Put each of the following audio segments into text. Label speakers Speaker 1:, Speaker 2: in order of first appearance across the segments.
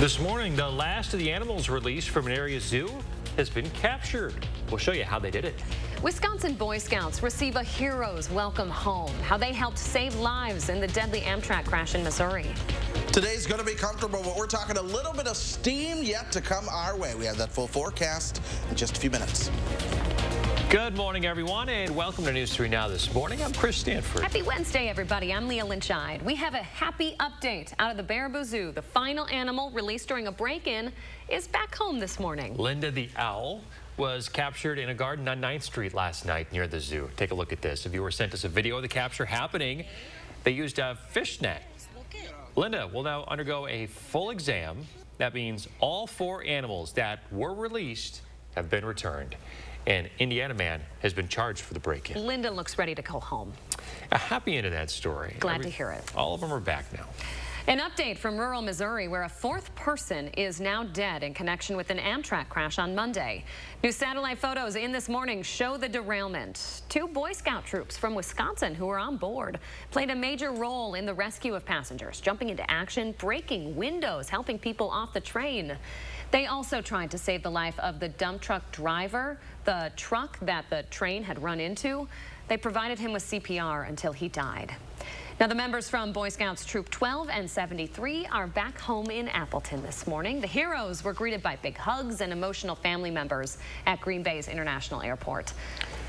Speaker 1: This morning, the last of the animals released from an area zoo has been captured. We'll show you how they did it.
Speaker 2: Wisconsin Boy Scouts receive a hero's welcome home, how they helped save lives in the deadly Amtrak crash in Missouri.
Speaker 3: Today's going to be comfortable, but we're talking a little bit of steam yet to come our way. We have that full forecast in just a few minutes.
Speaker 1: Good morning, everyone, and welcome to News 3 Now this morning. I'm Chris Stanford.
Speaker 2: Happy Wednesday, everybody. I'm Leah Lynchide. We have a happy update out of the Baraboo Zoo. The final animal released during a break-in is back home this morning.
Speaker 1: Linda the owl was captured in a garden on 9th Street last night near the zoo. Take a look at this. A viewer sent us a video of the capture happening. They used a fish net. Linda will now undergo a full exam. That means all 4 animals that were released have been returned. An Indiana man has been charged for the break-in.
Speaker 2: Linda looks ready to go home.
Speaker 1: A happy end of that story.
Speaker 2: Glad to hear it.
Speaker 1: All of them are back now.
Speaker 2: An update from rural Missouri, where a 4th person is now dead in connection with an Amtrak crash on Monday. New satellite photos in this morning show the derailment. 2 Boy Scout troops from Wisconsin who were on board played a major role in the rescue of passengers, jumping into action, breaking windows, helping people off the train. They also tried to save the life of the dump truck driver, the truck that the train had run into. They provided him with CPR until he died. Now, the members from Boy Scouts Troop 12 and 73 are back home in Appleton this morning. The heroes were greeted by big hugs and emotional family members at Green Bay's International Airport.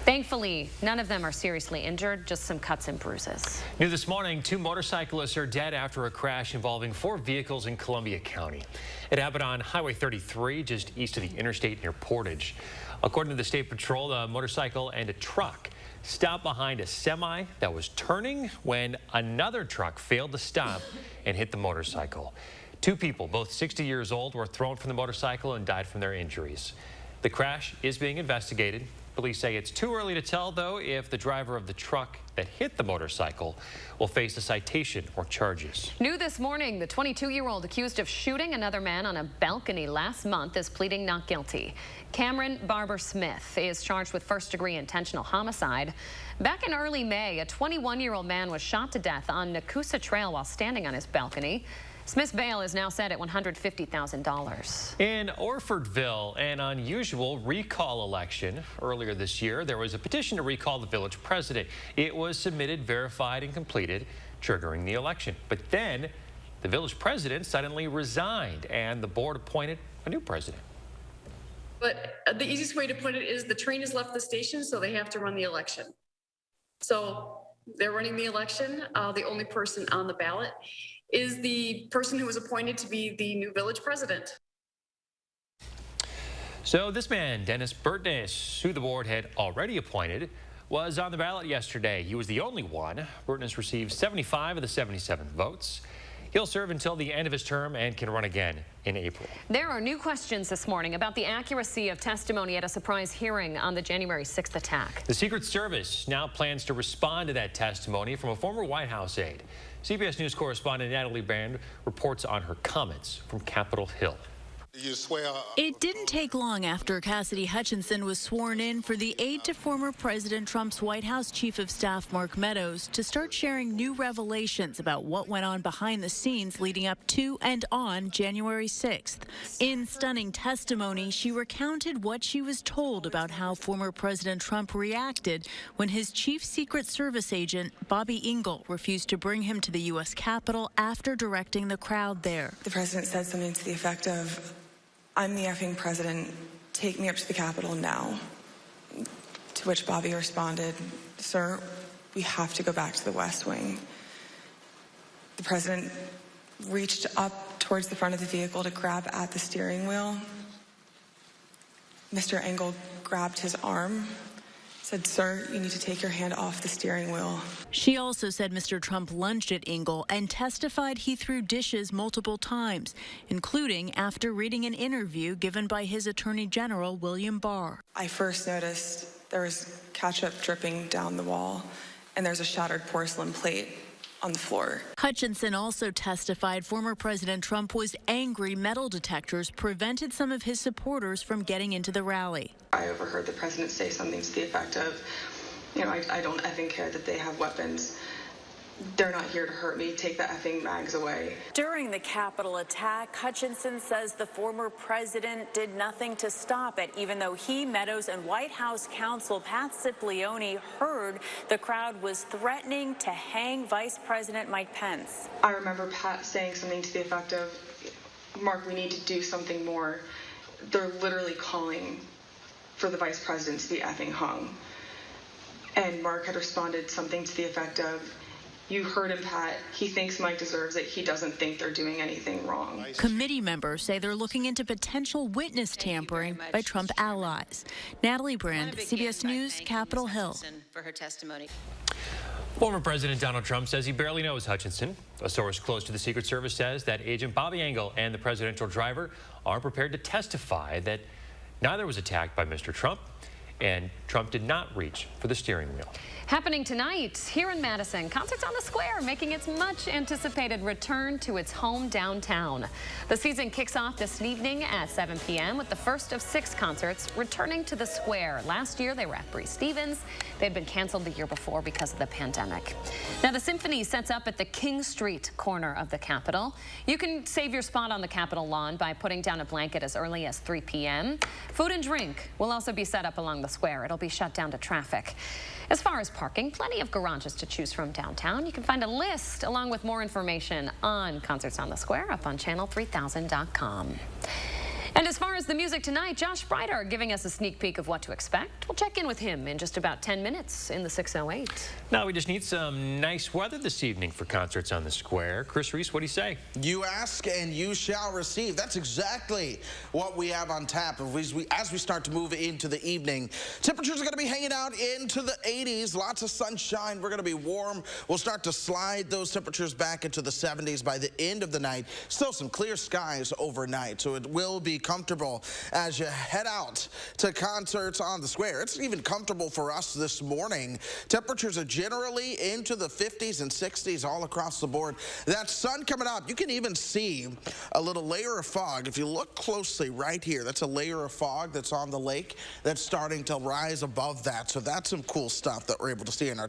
Speaker 2: Thankfully, none of them are seriously injured, just some cuts and bruises.
Speaker 1: New this morning, 2 motorcyclists are dead after a crash involving 4 vehicles in Columbia County. It happened on Highway 33, just east of the interstate near Portage. According to the State Patrol, the motorcycle and a truck stopped behind a semi that was turning when another truck failed to stop and hit the motorcycle. 2 people, both 60 years old, were thrown from the motorcycle and died from their injuries. The crash is being investigated. Police say it's too early to tell, though, if the driver of the truck that hit the motorcycle will face a citation or charges.
Speaker 2: New this morning, the 22-year-old accused of shooting another man on a balcony last month is pleading not guilty. Cameron Barber Smith is charged with first-degree intentional homicide. Back in early May, a 21-year-old man was shot to death on Nakusa Trail while standing on his balcony. Smith's bail is now set at $150,000.
Speaker 1: In Orfordville, an unusual recall election. Earlier this year, there was a petition to recall the village president. It was submitted, verified, and completed, triggering the election. But then the village president suddenly resigned, and the board appointed a new president.
Speaker 4: But the easiest way to put it is the train has left the station, so they have to run the election. So they're running the election. The only person on the ballot is the person who was appointed to be the new village president.
Speaker 1: So this man, Dennis Burtness, who the board had already appointed, was on the ballot yesterday. He was the only one. Burtness received 75 of the 77 votes. He'll serve until the end of his term and can run again in April.
Speaker 2: There are new questions this morning about the accuracy of testimony at a surprise hearing on the January 6th attack.
Speaker 1: The Secret Service now plans to respond to that testimony from a former White House aide. CBS News correspondent Natalie Brand reports on her comments from Capitol Hill.
Speaker 5: You swear?
Speaker 6: It didn't take long after Cassidy Hutchinson was sworn in for the aide to former President Trump's White House Chief of Staff Mark Meadows to start sharing new revelations about what went on behind the scenes leading up to and on January 6th. In stunning testimony, she recounted what she was told about how former President Trump reacted when his chief Secret Service agent, Bobby Engel, refused to bring him to the U.S. Capitol after directing the crowd there.
Speaker 7: The president said something to the effect of, "I'm the effing president, take me up to the Capitol now." To which Bobby responded, "Sir, we have to go back to the West Wing." The president reached up towards the front of the vehicle to grab at the steering wheel. Mr. Engel grabbed his arm, said, "Sir, you need to take your hand off the steering wheel."
Speaker 6: She also said Mr. Trump lunged at Engel and testified he threw dishes multiple times, including after reading an interview given by his Attorney General, William Barr.
Speaker 7: I first noticed there was ketchup dripping down the wall, and there's a shattered porcelain plate on the floor.
Speaker 6: Hutchinson also testified former President Trump was angry metal detectors prevented some of his supporters from getting into the rally.
Speaker 8: I overheard the president say something to the effect of, I don't effing care that they have weapons.
Speaker 7: they're not here to hurt me. Take the effing mags away.
Speaker 6: During the Capitol attack, Hutchinson says the former president did nothing to stop it, even though he, Meadows, and White House counsel Pat Cipollone heard the crowd was threatening to hang Vice President Mike Pence.
Speaker 7: I remember Pat saying something to the effect of, Mark, we need to do something more. They're literally calling for the vice president to be effing hung. And Mark had responded something to the effect of, you heard him, Pat. He thinks Mike deserves it. He doesn't think they're doing anything wrong.
Speaker 6: Committee members say they're looking into potential witness tampering by Trump allies. Natalie Brand, CBS News, Capitol Hill.
Speaker 5: For her testimony.
Speaker 1: Former President Donald Trump says he barely knows Hutchinson. A source close to the Secret Service says that Agent Bobby Engel and the presidential driver are prepared to testify that neither was attacked by Mr. Trump, and Trump did not reach for the steering wheel.
Speaker 2: Happening tonight here in Madison, Concerts on the Square making its much anticipated return to its home downtown. The season kicks off this evening at 7 p.m. with the first of 6 concerts returning to the square. Last year they were at Bree Stevens. They'd been canceled the year before because of the pandemic. Now the Symphony sets up at the King Street corner of the Capitol. You can save your spot on the Capitol lawn by putting down a blanket as early as 3 p.m. Food and drink will also be set up along the square. It'll be shut down to traffic. As far as parking, plenty of garages to choose from downtown. You can find a list along with more information on Concerts on the Square up on channel3000.com. And as far as the music tonight, Josh Breiter giving us a sneak peek of what to expect. We'll check in with him in just about 10 minutes in the 608.
Speaker 1: Now we just need some nice weather this evening for Concerts on the Square. Chris Reese, what do you say?
Speaker 3: You ask and you shall receive. That's exactly what we have on tap as we start to move into the evening. Temperatures are going to be hanging out into the 80s. Lots of sunshine. We're going to be warm. We'll start to slide those temperatures back into the 70s by the end of the night. Still some clear skies overnight, so it will be comfortable as you head out to Concerts on the Square. It's even comfortable for us this morning. Temperatures are generally into the 50s and 60s all across the board. That sun coming up, you can even see a little layer of fog. If you look closely right here, that's a layer of fog that's on the lake that's starting to rise above that. So that's some cool stuff that we're able to see in our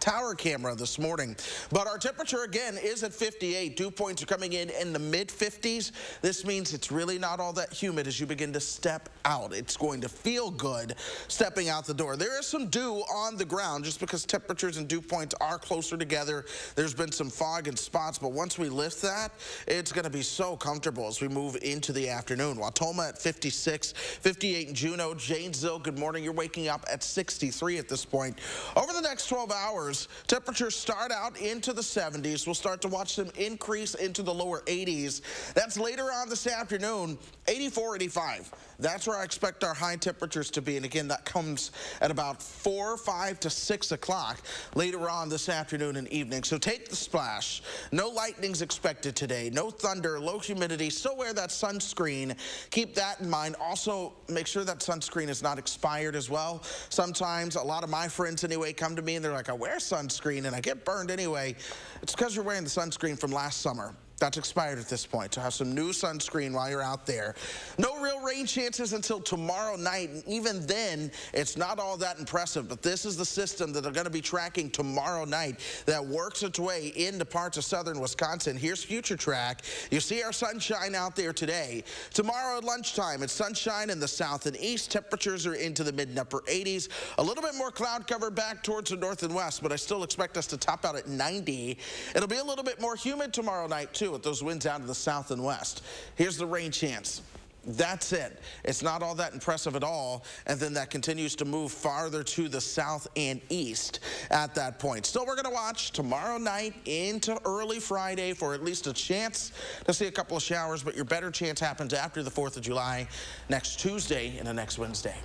Speaker 3: tower camera this morning. But our temperature again is at 58. Dew points are coming in the mid 50s. This means it's really not all that humid as you begin to step out. It's going to feel good stepping out the door. There is some dew on the ground just because temperatures and dew points are closer together. There's been some fog in spots, but once we lift that, it's going to be so comfortable as we move into the afternoon. Watoma at 56, 58 in Juneau. Janesville, good morning. You're waking up at 63 at this point. Over the next 12 hours, temperatures start out into the 70s. We'll start to watch them increase into the lower 80s. That's later on this afternoon, 84, 85. That's where I expect our high temperatures to be. And again, that comes at about 4, 5 to 6 o'clock later on this afternoon and evening. So take the splash. No lightning's expected today. No thunder, low humidity. Still wear that sunscreen. Keep that in mind. Also, make sure that sunscreen is not expired as well. Sometimes, a lot of my friends anyway come to me and they're like, I wear sunscreen and I get burned anyway. It's because you're wearing the sunscreen from last summer. That's expired at this point, so have some new sunscreen while you're out there. No real rain chances until tomorrow night, and even then, it's not all that impressive, but this is the system that they're going to be tracking tomorrow night that works its way into parts of southern Wisconsin. Here's Future Track. You see our sunshine out there today. Tomorrow at lunchtime, it's sunshine in the south and east. Temperatures are into the mid and upper 80s. A little bit more cloud cover back towards the north and west, but I still expect us to top out at 90. It'll be a little bit more humid tomorrow night, too, with those winds out of the south and west. Here's the rain chance. That's it. It's not all that impressive at all, and then that continues to move farther to the south and east at that point. Still, we're going to watch tomorrow night into early Friday for at least a chance to see a couple of showers, but your better chance happens after the 4th of July, next Tuesday and the next Wednesday.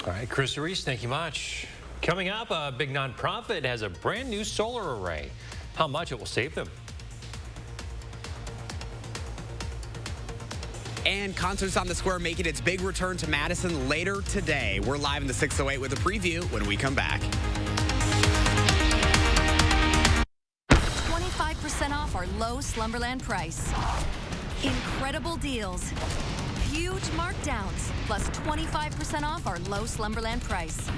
Speaker 1: All right, Chris Reese, thank you much. Coming up, a big nonprofit has a brand new solar array. How much it will save them.
Speaker 8: And Concerts on the Square making its big return to Madison later today. We're live in the 608 with a preview when we come back.
Speaker 9: 25% off our low Slumberland price. Incredible deals. Huge markdowns, plus 25% off our low Slumberland price.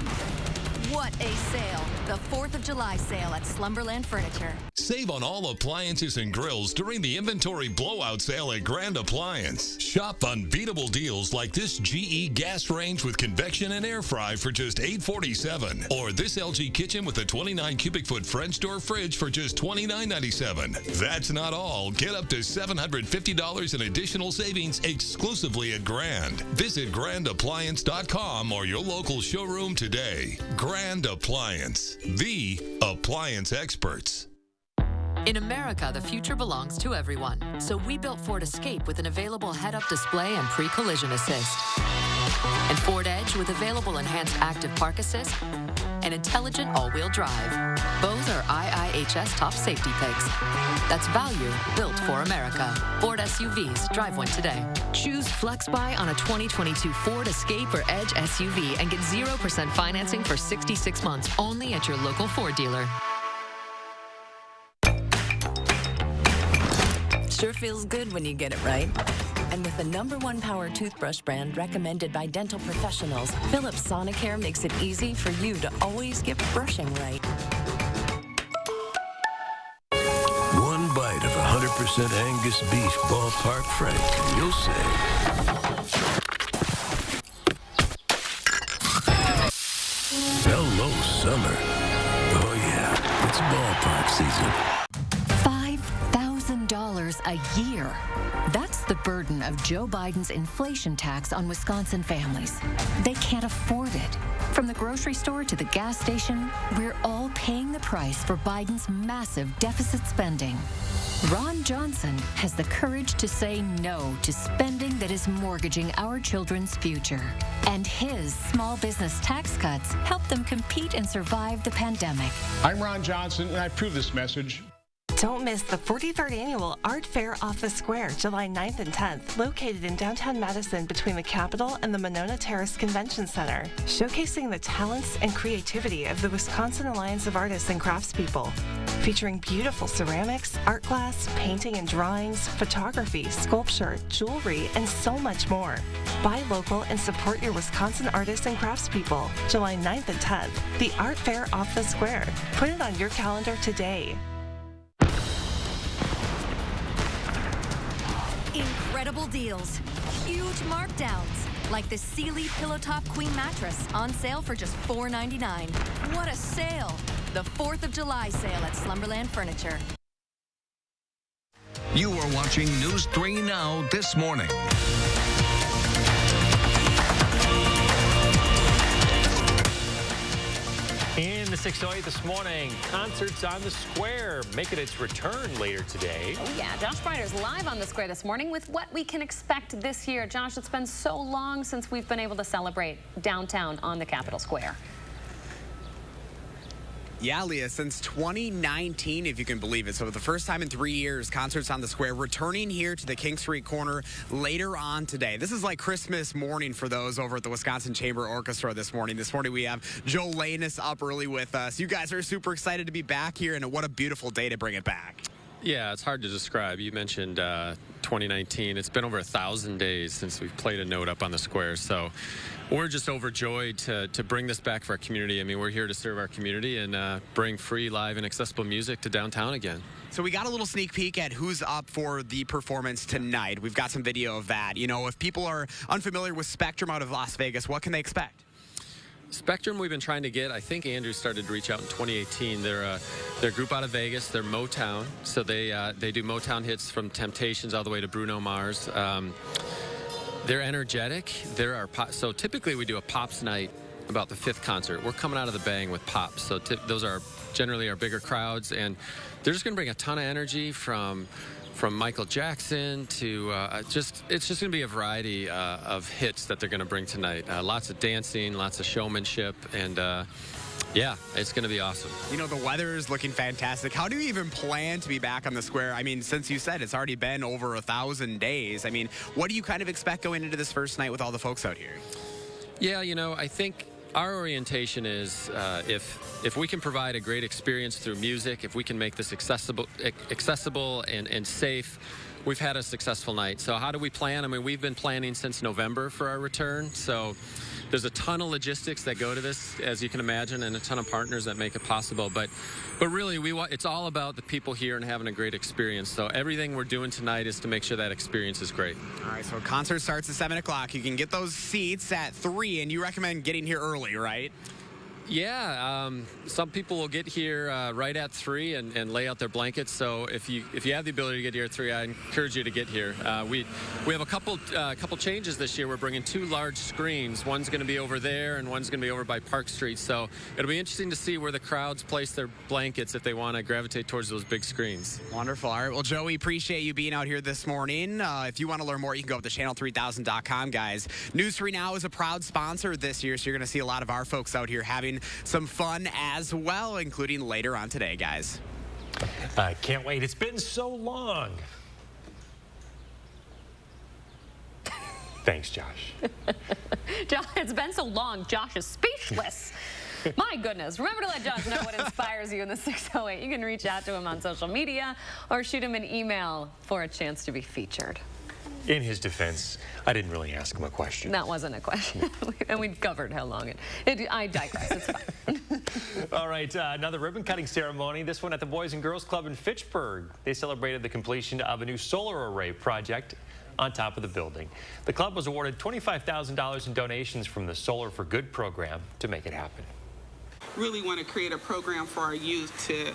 Speaker 9: What a sale. The 4th of July sale at Slumberland Furniture.
Speaker 5: Save on all appliances and grills during the inventory blowout sale at Grand Appliance. Shop unbeatable deals like this GE gas range with convection and air fry for just $847, or this LG kitchen with a 29 cubic foot French door fridge for just $29.97. That's not all. Get up to $750 in additional savings exclusively at Grand. Visit grandappliance.com or your local showroom today. Grand Appliance, the appliance experts.
Speaker 10: In America, the future belongs to everyone. So we built Ford Escape with an available head-up display and pre-collision assist. And Ford Edge with available enhanced active park assist and intelligent all-wheel drive. Both are IIHS top safety picks. That's value built for America. Ford SUVs. Drive one today. Choose FlexBuy on a 2022 Ford Escape or Edge SUV and get 0% financing for 66 months only at your local Ford dealer.
Speaker 11: Sure feels good when you get it right. And with the #1 power toothbrush brand recommended by dental professionals, Philips Sonicare makes it easy for you to always get brushing right.
Speaker 12: One bite of 100% Angus beef ballpark frank, and you'll say, hello, summer. Oh yeah, it's ballpark season.
Speaker 9: $5,000 a year. That's the burden of Joe Biden's inflation tax on Wisconsin families. They can't afford it. From the grocery store to the gas station, we're all paying the price for Biden's massive deficit spending. Ron Johnson has the courage to say no to spending that is mortgaging our children's future. And his small business tax cuts help them compete and survive the pandemic.
Speaker 13: I'm Ron Johnson, and I approve this message.
Speaker 14: Don't miss the 43rd Annual Art Fair off the Square, July 9th and 10th, located in downtown Madison between the Capitol and the Monona Terrace Convention Center, showcasing the talents and creativity of the Wisconsin Alliance of Artists and Craftspeople, featuring beautiful ceramics, art glass, painting and drawings, photography, sculpture, jewelry, and so much more. Buy local and support your Wisconsin artists and craftspeople, July 9th and 10th, the Art Fair off the Square. Put it on your calendar today.
Speaker 9: Incredible deals, huge markdowns, like the Sealy Pillow Top Queen mattress on sale for just $4.99. What a sale! The 4th of July sale at Slumberland Furniture.
Speaker 15: You are watching News 3 Now this morning.
Speaker 1: In the 608 this morning, concerts on the square making its return later today.
Speaker 2: Oh yeah, Josh Breider's live on the square this morning with what we can expect this year. Josh, it's been so long since we've been able to celebrate downtown on the Capitol Square.
Speaker 8: Yeah, Leah, since 2019, if you can believe it. So for the first time in 3 years, concerts on the square returning here to the King Street corner later on today. This is like Christmas morning for those over at the Wisconsin Chamber Orchestra this morning. This morning we have Joe Lanus up early with us. You guys are super excited to be back here, and what a beautiful day to bring it back.
Speaker 16: Yeah, it's hard to describe. You mentioned 2019. It's been over 1,000 days since we've played a note up on the square. So we're just overjoyed to bring this back for our community. I mean, we're here to serve our community and bring free, live, and accessible music to downtown again.
Speaker 8: So we got a little sneak peek at who's up for the performance tonight. We've got some video of that. You know, if people are unfamiliar with Spectrum out of Las Vegas, what can they expect?
Speaker 16: Spectrum, we've been trying to get. I think Andrew started to reach out in 2018. They're a group out of Vegas. They're Motown, so they do Motown hits from Temptations all the way to Bruno Mars. They're energetic. So typically we do a Pops night about the 5th concert. We're coming out of the bang with Pops. So those are generally our bigger crowds, and they're just going to bring a ton of energy from Michael Jackson to it's just going to be a variety of hits that they're going to bring tonight. Lots of dancing, lots of showmanship, and yeah, it's going to be awesome.
Speaker 8: You know, the weather is looking fantastic. How do you even plan to be back on the square? I mean, since you said it's already been over 1,000 days, I mean, what do you kind of expect going into this first night with all the folks out here?
Speaker 16: Yeah, you know, I think our orientation is if we can provide a great experience through music, if we can make this accessible and safe, we've had a successful night. So how do we plan? I mean, we've been planning since November for our return. So there's a ton of logistics that go to this, as you can imagine, and a ton of partners that make it possible. But really, it's all about the people here and having a great experience. So everything we're doing tonight is to make sure that experience is great.
Speaker 8: All right, so concert starts at 7 o'clock. You can get those seats at 3, and you recommend getting here early, right?
Speaker 16: Yeah, some people will get here right at 3 and lay out their blankets. So if you have the ability to get here at 3, I encourage you to get here. We have a couple changes this year. We're bringing 2 large screens. One's going to be over there, and one's going to be over by Park Street. So it'll be interesting to see where the crowds place their blankets if they want to gravitate towards those big screens.
Speaker 8: Wonderful. All right, well, Joe, we appreciate you being out here this morning. If you want to learn more, you can go up to channel3000.com, guys. News 3 Now is a proud sponsor this year, so you're going to see a lot of our folks out here having some fun as well, including later on today, guys.
Speaker 1: I can't wait. It's been so long. Thanks, Josh.
Speaker 2: Josh, it's been so long. Josh is speechless. My goodness. Remember to let Josh know what inspires you in the 608. You can reach out to him on social media or shoot him an email for a chance to be featured.
Speaker 1: In his defense, I didn't really ask him a question.
Speaker 2: That wasn't a question. And we've covered how long I digress. It's fine.
Speaker 1: All right, another ribbon cutting ceremony, this one at the Boys and Girls Club in Fitchburg. They celebrated the completion of a new solar array project on top of the building. The club was awarded $25,000 in donations from the Solar for Good program to make it happen.
Speaker 17: Really want to create a program for our youth to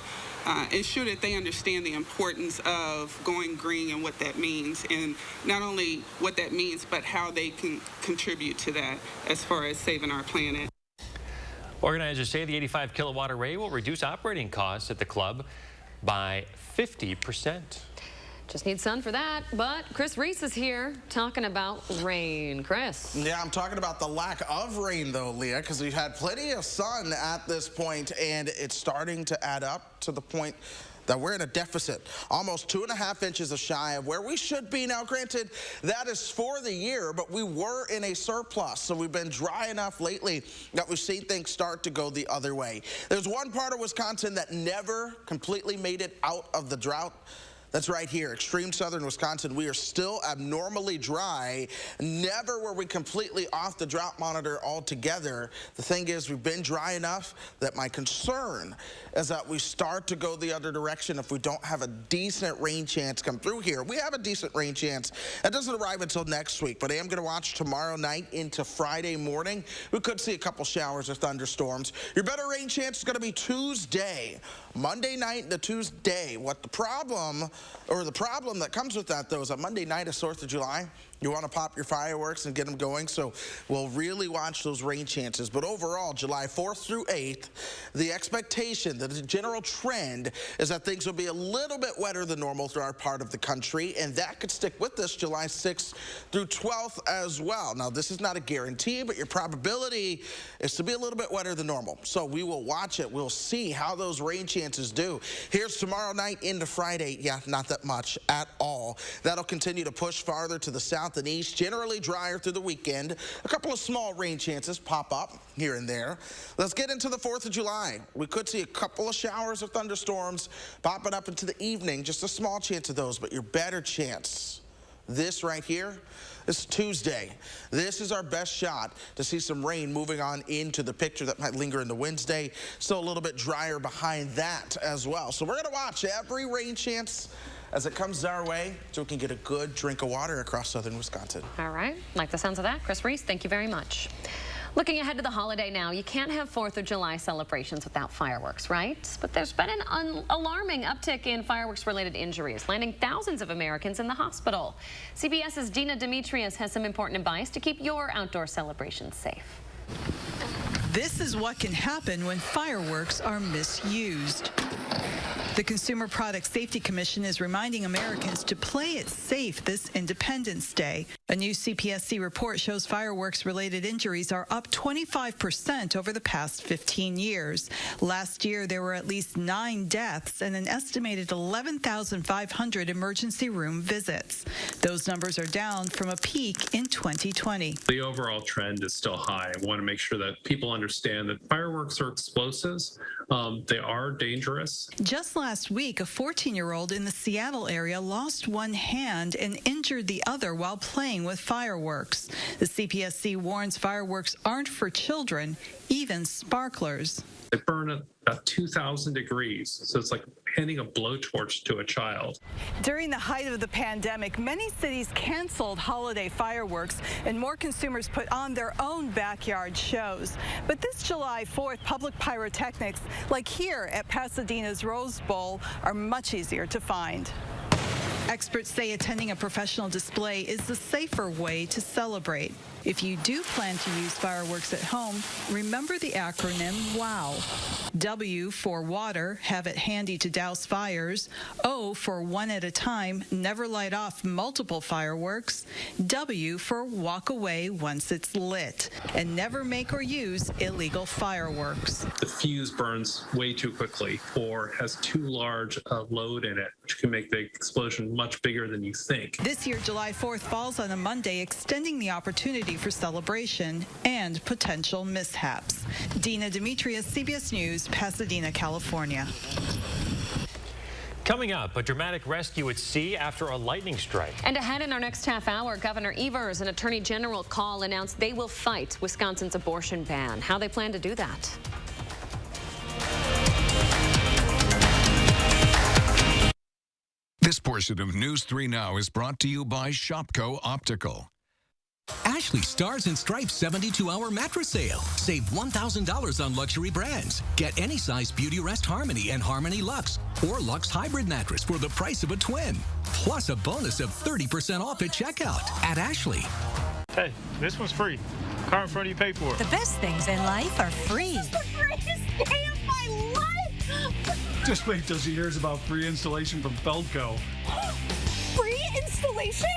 Speaker 17: ensure that they understand the importance of going green and what that means, and not only what that means, but how they can contribute to that as far as saving our planet.
Speaker 1: Organizers say the 85 kilowatt array will reduce operating costs at the club by 50%.
Speaker 2: Just need sun for that, but Chris Reese is here talking about rain. Chris.
Speaker 3: Yeah, I'm talking about the lack of rain, though, Leah, because we've had plenty of sun at this point, and it's starting to add up to the point that we're in a deficit. Almost 2.5 inches of shy of where we should be. Now, granted, that is for the year, but we were in a surplus, so we've been dry enough lately that we've seen things start to go the other way. There's one part of Wisconsin that never completely made it out of the drought. That's right here, extreme southern Wisconsin. We are still abnormally dry. Never were we completely off the drought monitor altogether. The thing is, we've been dry enough that my concern is that we start to go the other direction if we don't have a decent rain chance come through here. We have a decent rain chance. That doesn't arrive until next week, but I am going to watch tomorrow night into Friday morning. We could see a couple showers or thunderstorms. Your better rain chance is going to be Tuesday. Monday night to Tuesday. The problem that comes with that, though, is that Monday night is 4th of July. You want to pop your fireworks and get them going, so we'll really watch those rain chances. But overall, July 4th through 8th, the expectation, the general trend, is that things will be a little bit wetter than normal through our part of the country, and that could stick with us July 6th through 12th as well. Now, this is not a guarantee, but your probability is to be a little bit wetter than normal. So we will watch it. We'll see how those rain chances do. Here's tomorrow night into Friday. Yeah, not that much at all. That'll continue to push farther to the south and east, generally drier through the weekend. A couple of small rain chances pop up here and there. Let's get into the 4th of July. We could see a couple of showers or thunderstorms popping up into the evening, just a small chance of those, but your better chance, this right here, is Tuesday. This is our best shot to see some rain moving on into the picture that might linger into Wednesday. Still a little bit drier behind that as well. So we're going to watch every rain chance as it comes our way so we can get a good drink of water across southern Wisconsin.
Speaker 2: All right. Like the sounds of that. Chris Reese, thank you very much. Looking ahead to the holiday now, you can't have 4th of July celebrations without fireworks, right? But there's been an alarming uptick in fireworks-related injuries, landing thousands of Americans in the hospital. CBS's Dina Demetrius has some important advice to keep your outdoor celebrations safe.
Speaker 18: This is what can happen when fireworks are misused. The Consumer Product Safety Commission is reminding Americans to play it safe this Independence Day. A new CPSC report shows fireworks-related injuries are up 25% over the past 15 years. Last year, there were at least 9 deaths and an estimated 11,500 emergency room visits. Those numbers are down from a peak in 2020.
Speaker 19: The overall trend is still high. I want to make sure that people understand that fireworks are explosives. They are dangerous.
Speaker 18: Just last week, a 14-year-old in the Seattle area lost one hand and injured the other while playing with fireworks. The CPSC warns fireworks aren't for children, even sparklers.
Speaker 19: They burn at about 2,000 degrees, so it's like handing a blowtorch to a child.
Speaker 18: During the height of the pandemic, many cities canceled holiday fireworks and more consumers put on their own backyard shows. But this July 4th, public pyrotechnics, like here at Pasadena's Rose Bowl, are much easier to find. Experts say attending a professional display is the safer way to celebrate. If you do plan to use fireworks at home, remember the acronym WOW. W for water, have it handy to douse fires. O for one at a time, never light off multiple fireworks. W for walk away once it's lit. And never make or use illegal fireworks.
Speaker 19: The fuse burns way too quickly or has too large a load in it, which can make the explosion much bigger than you think.
Speaker 18: This year, July 4th falls on a Monday, extending the opportunity for celebration and potential mishaps. Dina Demetrius, CBS News, Pasadena, California.
Speaker 1: Coming up, a dramatic rescue at sea after a lightning strike.
Speaker 2: And ahead in our next half hour, Governor Evers and Attorney General Call announced they will fight Wisconsin's abortion ban. How they plan to do that.
Speaker 15: This portion of News 3 Now is brought to you by Shopko Optical.
Speaker 20: Ashley Stars and Stripes 72-hour mattress sale. Save $1,000 on luxury brands. Get any size Beauty Rest Harmony and Harmony Luxe or Luxe Hybrid mattress for the price of a twin. Plus a bonus of 30% off at checkout at Ashley.
Speaker 13: Hey, this one's free. Car in front of you pay for it.
Speaker 21: The best things in life are free.
Speaker 22: This is the greatest day of my life!
Speaker 23: Just wait till she hears about free installation from Feldco.
Speaker 22: Free installation?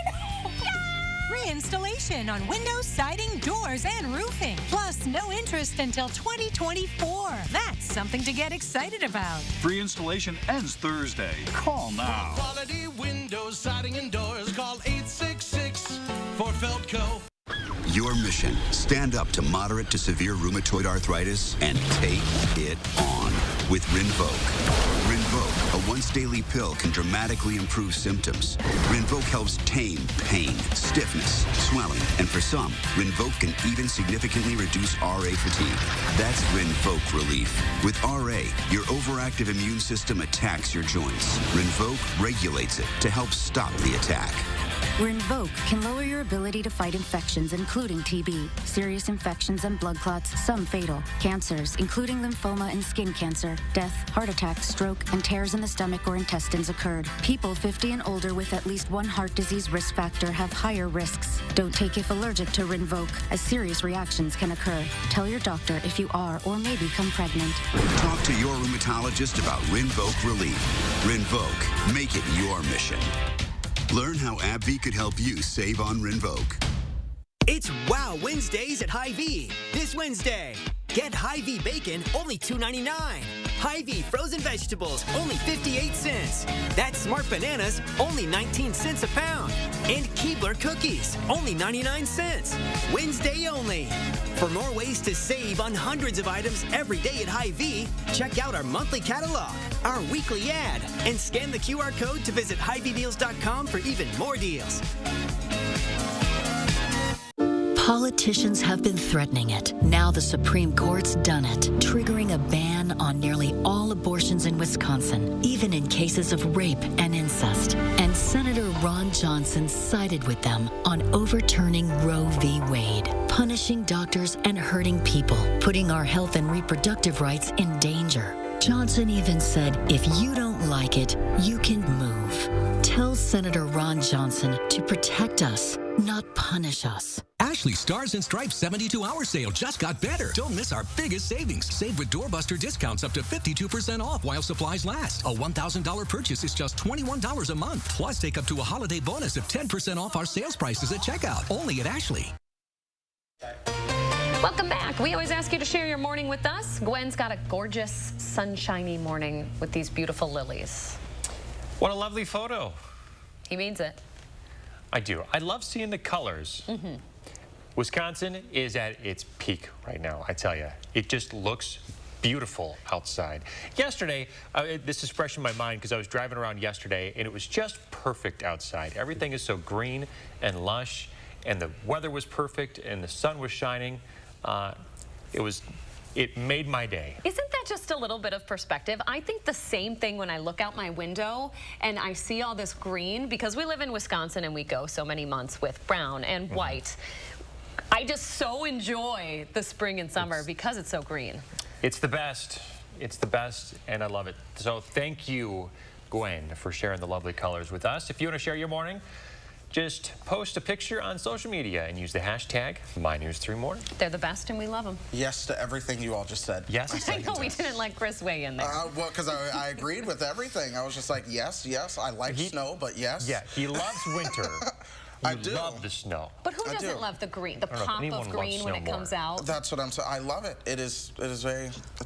Speaker 21: Free installation on windows, siding, doors, and roofing. Plus, no interest until 2024. That's something to get excited about.
Speaker 23: Free installation ends Thursday. Call now.
Speaker 24: Quality windows, siding, and doors. Call 866 for Feldco.
Speaker 25: Your mission, stand up to moderate to severe rheumatoid arthritis and take it on with Rinvoq. Rinvoq, a once-daily pill, can dramatically improve symptoms. Rinvoq helps tame pain, stiffness, swelling, and for some, Rinvoq can even significantly reduce RA fatigue. That's Rinvoq relief. With RA, your overactive immune system attacks your joints. Rinvoq regulates it to help stop the attack.
Speaker 26: Rinvoq can lower your ability to fight infections, including TB, serious infections and blood clots, some fatal, cancers, including lymphoma and skin cancer, death, heart attack, stroke, and tears in the stomach or intestines occurred. People 50 and older with at least one heart disease risk factor have higher risks. Don't take if allergic to Rinvoq, as serious reactions can occur. Tell your doctor if you are or may become pregnant.
Speaker 25: Talk to your rheumatologist about Rinvoq relief. Rinvoq, make it your mission. Learn how AbbVie could help you save on Rinvoq.
Speaker 27: It's Wow Wednesdays at Hy-Vee. This Wednesday, get Hy-Vee bacon, only $2.99. Hy-Vee frozen vegetables, only 58 cents. That's Smart Bananas, only 19 cents a pound. And Keebler cookies, only 99 cents. Wednesday only. For more ways to save on hundreds of items every day at Hy-Vee, check out our monthly catalog, our weekly ad, and scan the QR code to visit HyVeeDeals.com for even more deals.
Speaker 28: Politicians have been threatening it. Now the Supreme Court's done it, triggering a ban on nearly all abortions in Wisconsin, even in cases of rape and incest. And Senator Ron Johnson sided with them on overturning Roe v. Wade, punishing doctors and hurting people, putting our health and reproductive rights in danger. Johnson even said, if you don't like it, you can move. Tell Senator Ron Johnson to protect us, not punish us.
Speaker 20: Ashley Stars and Stripes 72-hour sale just got better. Don't miss our biggest savings. Save with doorbuster discounts up to 52% off while supplies last. A $1,000 purchase is just $21 a month. Plus, take up to a holiday bonus of 10% off our sales prices at checkout. Only at Ashley.
Speaker 2: Welcome back. We always ask you to share your morning with us. Gwen's got a gorgeous, sunshiny morning with these beautiful lilies.
Speaker 1: What a lovely photo.
Speaker 2: He means it.
Speaker 1: I do. I love seeing the colors. Wisconsin is at its peak right now, I tell you. It just looks beautiful outside. Yesterday, this is fresh in my mind because I was driving around yesterday and it was just perfect outside. Everything is so green and lush, and the weather was perfect and the sun was shining. It made my day.
Speaker 2: Isn't that just a little bit of perspective? I think the same thing when I look out my window and I see all this green, because we live in Wisconsin and we go so many months with brown and white. I just so enjoy the spring and summer because it's so green.
Speaker 1: It's the best. It's the best, and I love it. So thank you, Gwen, for sharing the lovely colors with us. If you want to share your morning, just post a picture on social media and use the hashtag MyNews3Morning.
Speaker 2: They're the best and we love them.
Speaker 3: Yes to everything you all just said.
Speaker 1: Yes.
Speaker 2: I know we didn't let Chris weigh in there.
Speaker 3: Well, because I agreed with everything. I was just like, yes, yes. I like snow, but yes.
Speaker 1: Yeah, he loves winter.
Speaker 3: I do
Speaker 1: love the snow.
Speaker 2: But who doesn't love the green, the pop of green when it comes out?
Speaker 3: That's what I'm saying. I love it. It's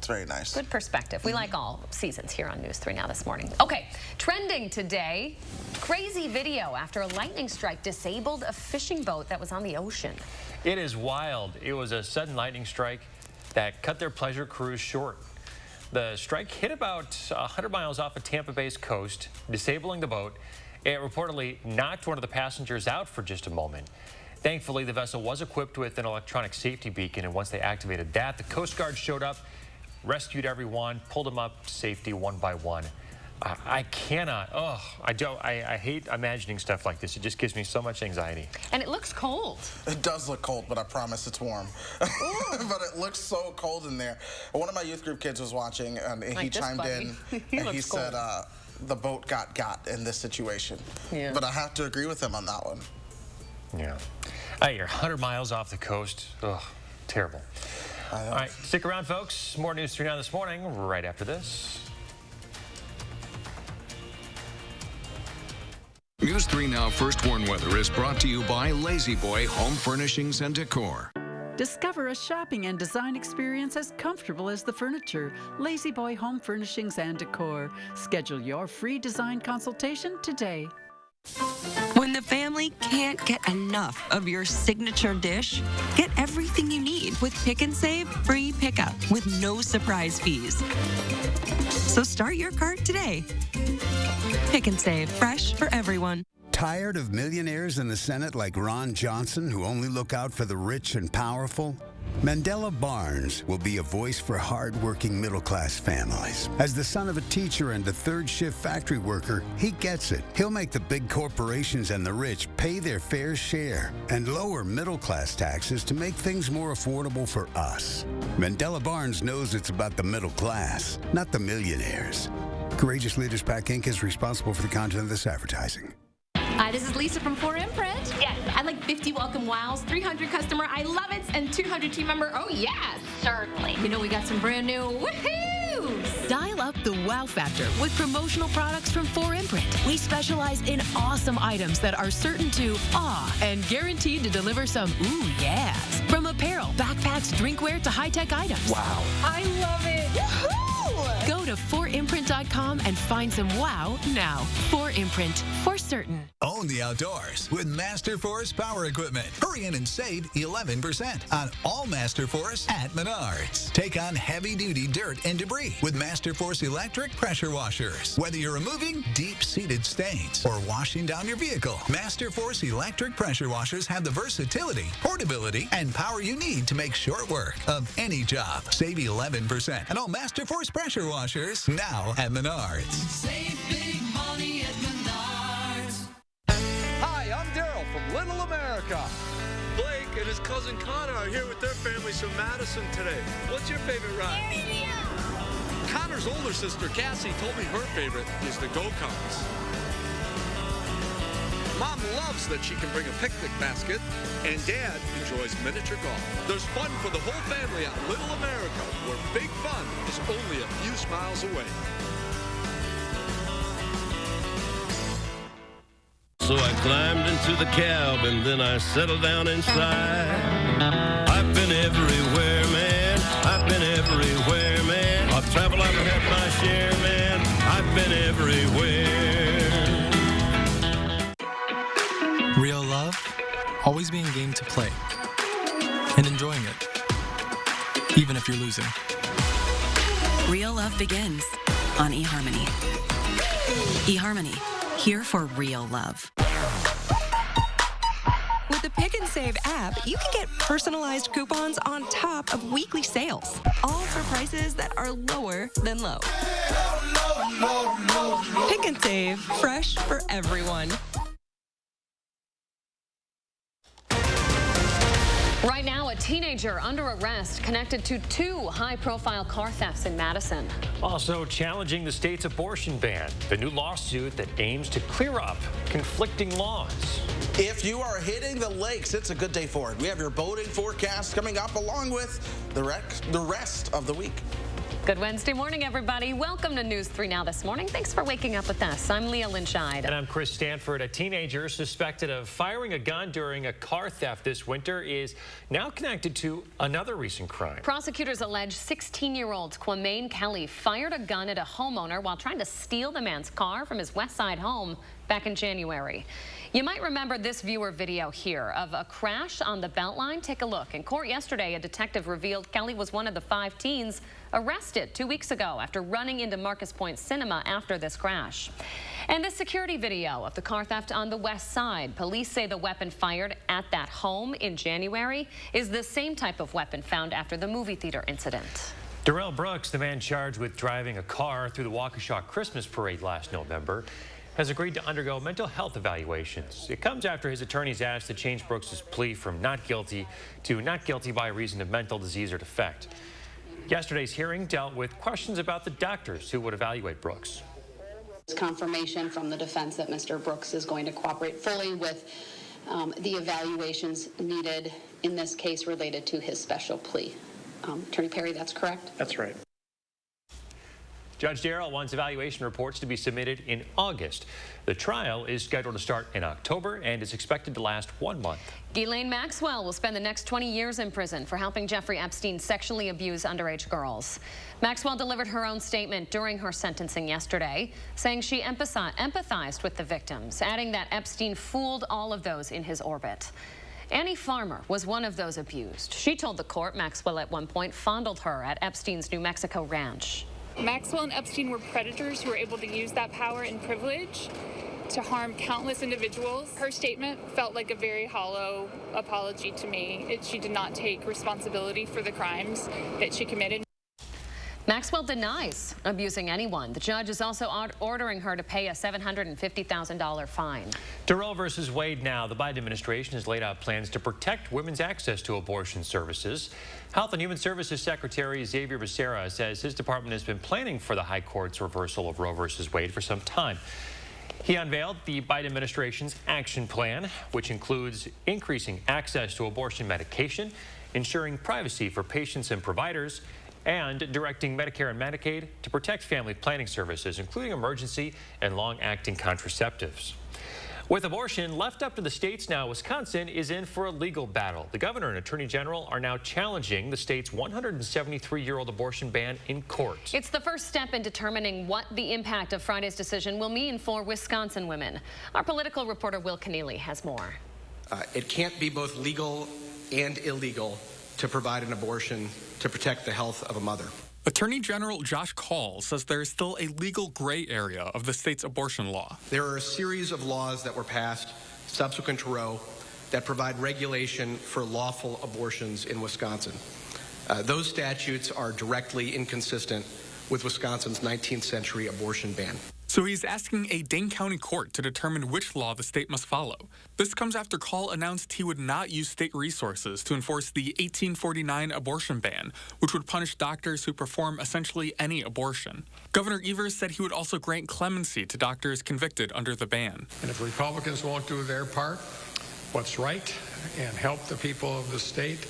Speaker 3: very nice.
Speaker 2: Good perspective. We like all seasons here on News 3 Now this morning. Okay, trending today, crazy video after a lightning strike disabled a fishing boat that was on the ocean.
Speaker 1: It is wild. It was a sudden lightning strike that cut their pleasure cruise short. The strike hit about 100 miles off of Tampa Bay's coast, disabling the boat. It reportedly knocked one of the passengers out for just a moment. Thankfully, the vessel was equipped with an electronic safety beacon, and once they activated that, the Coast Guard showed up, rescued everyone, pulled them up to safety one by one. I cannot, I hate imagining stuff like this. It just gives me so much anxiety.
Speaker 2: And it looks cold.
Speaker 3: It does look cold, but I promise it's warm. But it looks so cold in there. One of my youth group kids was watching, and he chimed in, and he said, the boat got in this situation. Yeah. But I have to agree with him on that one.
Speaker 1: Yeah. You're 100 miles off the coast. Ugh, terrible. All right, stick around, folks. More News 3 Now this morning, right after this.
Speaker 15: News 3 Now First Warn Weather is brought to you by Lazy Boy Home Furnishings and Decor.
Speaker 4: Discover a shopping and design experience as comfortable as the furniture. Lazy Boy Home Furnishings and Decor. Schedule your free design consultation today.
Speaker 5: When the family can't get enough of your signature dish, get everything you need with Pick and Save free pickup with no surprise fees. So start your cart today. Pick and Save, fresh for everyone.
Speaker 6: Tired of millionaires in the Senate like Ron Johnson who only look out for the rich and powerful? Mandela Barnes will be a voice for hard-working middle-class families. As the son of a teacher and a third-shift factory worker, he gets it. He'll make the big corporations and the rich pay their fair share and lower middle-class taxes to make things more affordable for us. Mandela Barnes knows it's about the middle class, not the millionaires. Courageous Leaders PAC Inc. is responsible for the content of this advertising.
Speaker 7: Hi, this is Lisa from 4Imprint. Yes. I like 50 welcome wows, 300 customer I love it, and 200 team member oh yes. Certainly. You know we got some brand new woohoo!
Speaker 10: Dial up the wow factor with promotional products from 4Imprint. We specialize in awesome items that are certain to awe and guaranteed to deliver some ooh yes. From apparel, backpacks, drinkware to high-tech items.
Speaker 6: Wow.
Speaker 7: I love it. Woohoo!
Speaker 10: Go to 4imprint.com and find some wow now. 4Imprint, for certain.
Speaker 11: Own the outdoors with Master Force Power Equipment. Hurry in and save 11% on all Master Force at Menards. Take on heavy-duty dirt and debris with Master Force electric pressure washers. Whether you're removing deep-seated stains or washing down your vehicle, Master Force electric pressure washers have the versatility, portability, and power you need to make short work of any job. Save 11% on all Master Force pressure washers now at Menards.
Speaker 24: Save big money at Menards.
Speaker 12: Hi, I'm Daryl from Little America.
Speaker 14: Blake and his cousin Connor are here with their families from Madison today. What's your favorite ride? Connor's older sister, Cassie, told me her favorite is the go-karts. Mom loves that she can bring a picnic basket, and Dad enjoys miniature golf. There's fun for the whole family at Little America, where big fun is only a few miles away.
Speaker 29: So I climbed into the cab and then I settled down inside. I've been everywhere, man. I've been everywhere, man. I've traveled, I've had my share, man. I've been everywhere.
Speaker 30: Real love, always being game to play and enjoying it, even if you're losing.
Speaker 5: Real love begins on eHarmony. eHarmony, here for real love. With the Pick and Save app, you can get personalized coupons on top of weekly sales, all for prices that are lower than low. Pick and Save, fresh for everyone.
Speaker 2: Right now, a teenager under arrest connected to 2 high-profile car thefts in Madison.
Speaker 1: Also challenging the state's abortion ban, the new lawsuit that aims to clear up conflicting laws.
Speaker 3: If you are hitting the lakes, it's a good day for it. We have your boating forecast coming up along with the rest of the week.
Speaker 2: Good Wednesday morning, everybody. Welcome to News 3 Now this morning. Thanks for waking up with us. I'm Leah Lynchide.
Speaker 1: And I'm Chris Stanford. A teenager suspected of firing a gun during a car theft this winter is now connected to another recent crime.
Speaker 2: Prosecutors allege 16-year-old Quamaine Kelly fired a gun at a homeowner while trying to steal the man's car from his West Side home back in January. You might remember this viewer video here of a crash on the Beltline. Take a look. In court yesterday, a detective revealed Kelly was one of the 5 teens arrested 2 weeks ago after running into Marcus Point Cinema after this crash. And this security video of the car theft on the West Side. Police say the weapon fired at that home in January is the same type of weapon found after the movie theater incident.
Speaker 1: Darrell Brooks, the man charged with driving a car through the Waukesha Christmas parade last November, has agreed to undergo mental health evaluations. It comes after his attorneys asked to change Brooks' plea from not guilty to not guilty by reason of mental disease or defect. Yesterday's hearing dealt with questions about the doctors who would evaluate Brooks.
Speaker 8: Confirmation from the defense that Mr. Brooks is going to cooperate fully with the evaluations needed in this case related to his special plea. Attorney Perry, that's correct?
Speaker 9: That's right.
Speaker 1: Judge Darrell wants evaluation reports to be submitted in August. The trial is scheduled to start in October and is expected to last 1 month.
Speaker 2: Ghislaine Maxwell will spend the next 20 years in prison for helping Jeffrey Epstein sexually abuse underage girls. Maxwell delivered her own statement during her sentencing yesterday, saying she empathized with the victims, adding that Epstein fooled all of those in his orbit. Annie Farmer was one of those abused. She told the court Maxwell at one point fondled her at Epstein's New Mexico ranch.
Speaker 13: Maxwell and Epstein were predators who were able to use that power and privilege to harm countless individuals. Her statement felt like a very hollow apology to me. She did not take responsibility for the crimes that she committed.
Speaker 2: Maxwell denies abusing anyone. The judge is also ordering her to pay a $750,000 fine.
Speaker 1: Roe versus Wade now. The Biden administration has laid out plans to protect women's access to abortion services. Health and Human Services Secretary Xavier Becerra says his department has been planning for the high court's reversal of Roe versus Wade for some time. He unveiled the Biden administration's action plan, which includes increasing access to abortion medication, ensuring privacy for patients and providers, and directing Medicare and Medicaid to protect family planning services, including emergency and long-acting contraceptives. With abortion left up to the states now, Wisconsin is in for a legal battle. The governor and attorney general are now challenging the state's 173-year-old abortion ban in court.
Speaker 2: It's the first step in determining what the impact of Friday's decision will mean for Wisconsin women. Our political reporter Will Keneally has more.
Speaker 16: It can't be both legal and illegal to provide an abortion to protect the health of a mother.
Speaker 17: Attorney General Josh Kaul says there is still a legal gray area of the state's abortion law.
Speaker 16: There are a series of laws that were passed subsequent to Roe that provide regulation for lawful abortions in Wisconsin. Those statutes are directly inconsistent with Wisconsin's 19th century abortion ban.
Speaker 17: So he's asking a Dane County court to determine which law the state must follow. This comes after Kaul announced he would not use state resources to enforce the 1849 abortion ban, which would punish doctors who perform essentially any abortion. Governor Evers said he would also grant clemency to doctors convicted under the ban.
Speaker 18: And if Republicans won't do their part, what's right, and help the people of the state,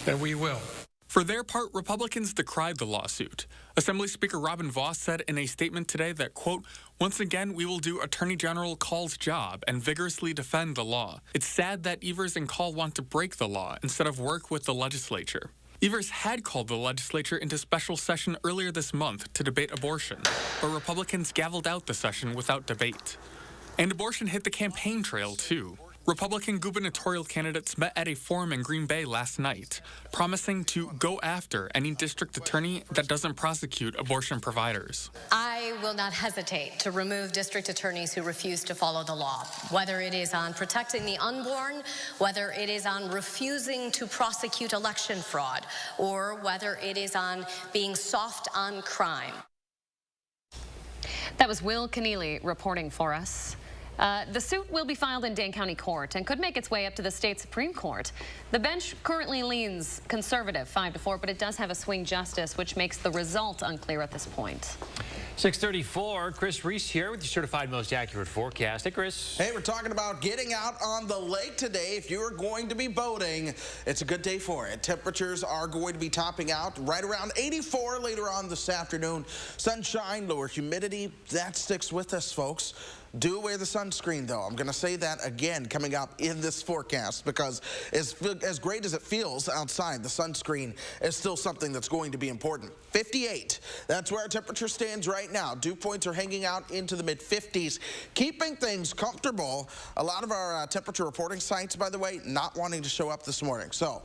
Speaker 18: then we will.
Speaker 17: For their part, Republicans decried the lawsuit. Assembly Speaker Robin Vos said in a statement today that, quote, "Once again, we will do Attorney General Kaul's job and vigorously defend the law. It's sad that Evers and Kaul want to break the law instead of work with the legislature." Evers had called the legislature into special session earlier this month to debate abortion, but Republicans gavelled out the session without debate. And abortion hit the campaign trail, too. Republican gubernatorial candidates met at a forum in Green Bay last night, promising to go after any district attorney that doesn't prosecute abortion providers.
Speaker 9: I will not hesitate to remove district attorneys who refuse to follow the law, whether it is on protecting the unborn, whether it is on refusing to prosecute election fraud, or whether it is on being soft on crime.
Speaker 2: That was Will Keneally reporting for us. The suit will be filed in Dane County Court and could make its way up to the state Supreme Court. The bench currently leans conservative 5-4, but it does have a swing justice, which makes the result unclear at this point.
Speaker 1: 6:34, Chris Reese here with your certified most accurate forecast. Hey, Chris.
Speaker 3: Hey, we're talking about getting out on the lake today. If you're going to be boating, it's a good day for it. Temperatures are going to be topping out right around 84 later on this afternoon. Sunshine, lower humidity, that sticks with us, folks. Do wear the sunscreen, though. I'm going to say that again coming up in this forecast because as great as it feels outside, the sunscreen is still something that's going to be important. 58, that's where our temperature stands right now. Dew points are hanging out into the mid-50s, keeping things comfortable. A lot of our temperature reporting sites, by the way, not wanting to show up this morning. So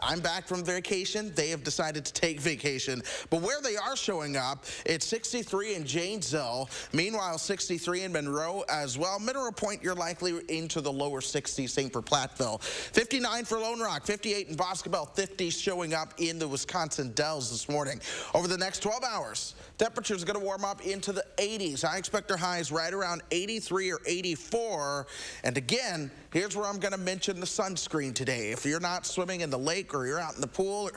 Speaker 3: I'm back from vacation. They have decided to take vacation. But where they are showing up, it's 63 in Janesville. Meanwhile, 63 in Monroe as well. Mineral Point, you're likely into the lower 60s, same for Platteville. 59 for Lone Rock, 58 in Boscobel, 50 showing up in the Wisconsin Dells this morning. Over the next 12 hours, temperatures are going to warm up into the 80s. I expect our highs right around 83 or 84. And again, here's where I'm going to mention the sunscreen today. If you're not swimming in the lake or you're out in the pool,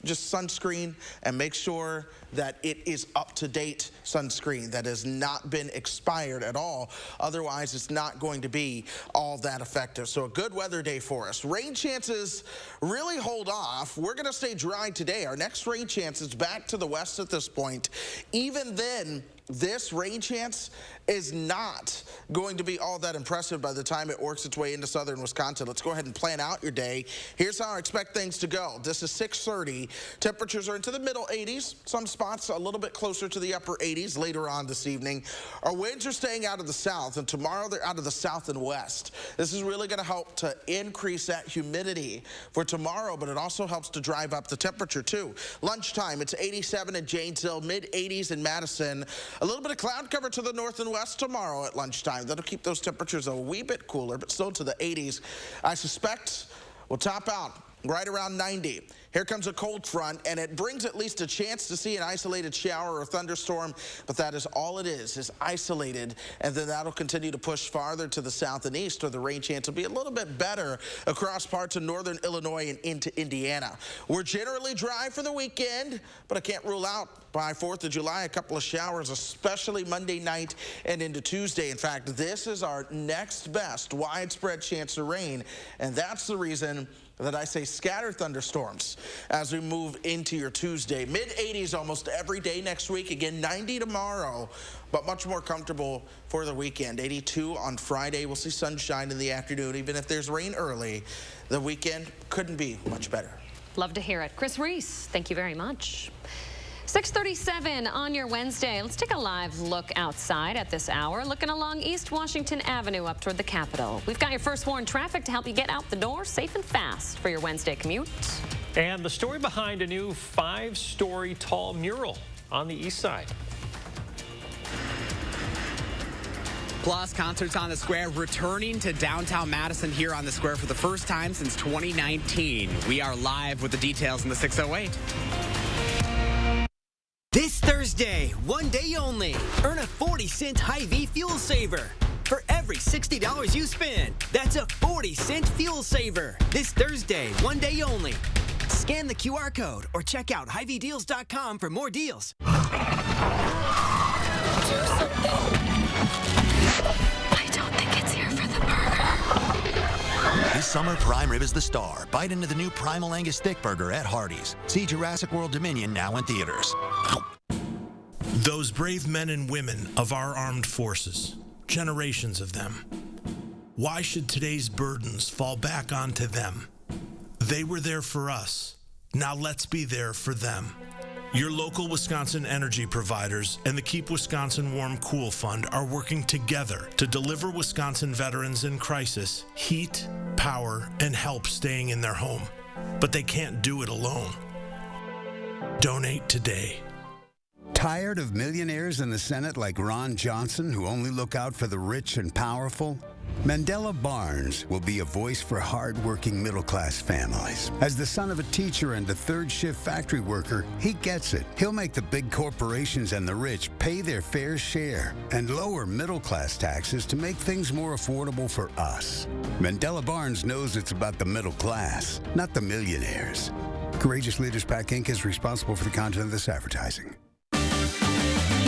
Speaker 3: just sunscreen and make sure that it is up-to-date sunscreen that has not been expired at all. Otherwise, it's not going to be all that effective. So a good weather day for us. Rain chances really hold off. We're going to stay dry today. Our next rain chance is back to the west at this point. Even then, this rain chance is not going to be all that impressive by the time it works its way into southern Wisconsin. Let's go ahead and plan out your day. Here's how I expect things to go. This is 6:30. Temperatures are into the middle 80s. Some spots a little bit closer to the upper 80s later on this evening. Our winds are staying out of the south, and tomorrow they're out of the south and west. This is really going to help to increase that humidity for tomorrow, but it also helps to drive up the temperature too. Lunchtime, it's 87 in Janesville, mid-80s in Madison. A little bit of cloud cover to the north and west tomorrow at lunchtime. That'll keep those temperatures a wee bit cooler, but still to the 80s. I suspect we'll top out right around 90. Here comes a cold front, and it brings at least a chance to see an isolated shower or thunderstorm, but that is all it is isolated, and then that'll continue to push farther to the south and east, or the rain chance will be a little bit better across parts of northern Illinois and into Indiana. We're generally dry for the weekend, but I can't rule out by 4th of July a couple of showers, especially Monday night and into Tuesday. In fact, this is our next best widespread chance of rain, and that's the reason that I say scattered thunderstorms as we move into your Tuesday. Mid-80s almost every day next week. Again, 90 tomorrow, but much more comfortable for the weekend. 82 on Friday. We'll see sunshine in the afternoon. Even if there's rain early, the weekend couldn't be much better.
Speaker 2: Love to hear it. Chris Reese, thank you very much. 6:37 on your Wednesday. Let's take a live look outside at this hour, looking along East Washington Avenue up toward the Capitol. We've got your first warn traffic to help you get out the door safe and fast for your Wednesday commute.
Speaker 1: And the story behind a new 5-story tall mural on the east side.
Speaker 19: Plus, concerts on the square returning to downtown Madison here on the square for the first time since 2019. We are live with the details in the 608.
Speaker 20: This Thursday, one day only, earn a 40-cent Hy-Vee fuel saver. For every $60 you spend, that's a 40-cent fuel saver. This Thursday, one day only. Scan the QR code or check out HyVeeDeals.com for more deals.
Speaker 21: I don't think it's here for the burger. This summer, prime rib is the star. Bite into the new Primal Angus Thick Burger at Hardee's. See Jurassic World Dominion now in theaters.
Speaker 22: Those brave men and women of our armed forces, generations of them. Why should today's burdens fall back onto them? They were there for us. Now let's be there for them. Your local Wisconsin energy providers and the Keep Wisconsin Warm Cool Fund are working together to deliver Wisconsin veterans in crisis heat, power, and help staying in their home. But they can't do it alone. Donate today.
Speaker 4: Tired of millionaires in the Senate like Ron Johnson who only look out for the rich and powerful? Mandela Barnes will be a voice for hard-working middle-class families. As the son of a teacher and a third-shift factory worker, he gets it. He'll make the big corporations and the rich pay their fair share and lower middle-class taxes to make things more affordable for us. Mandela Barnes knows it's about the middle class, not the millionaires. Courageous Leaders PAC Inc. is responsible for the content of this advertising.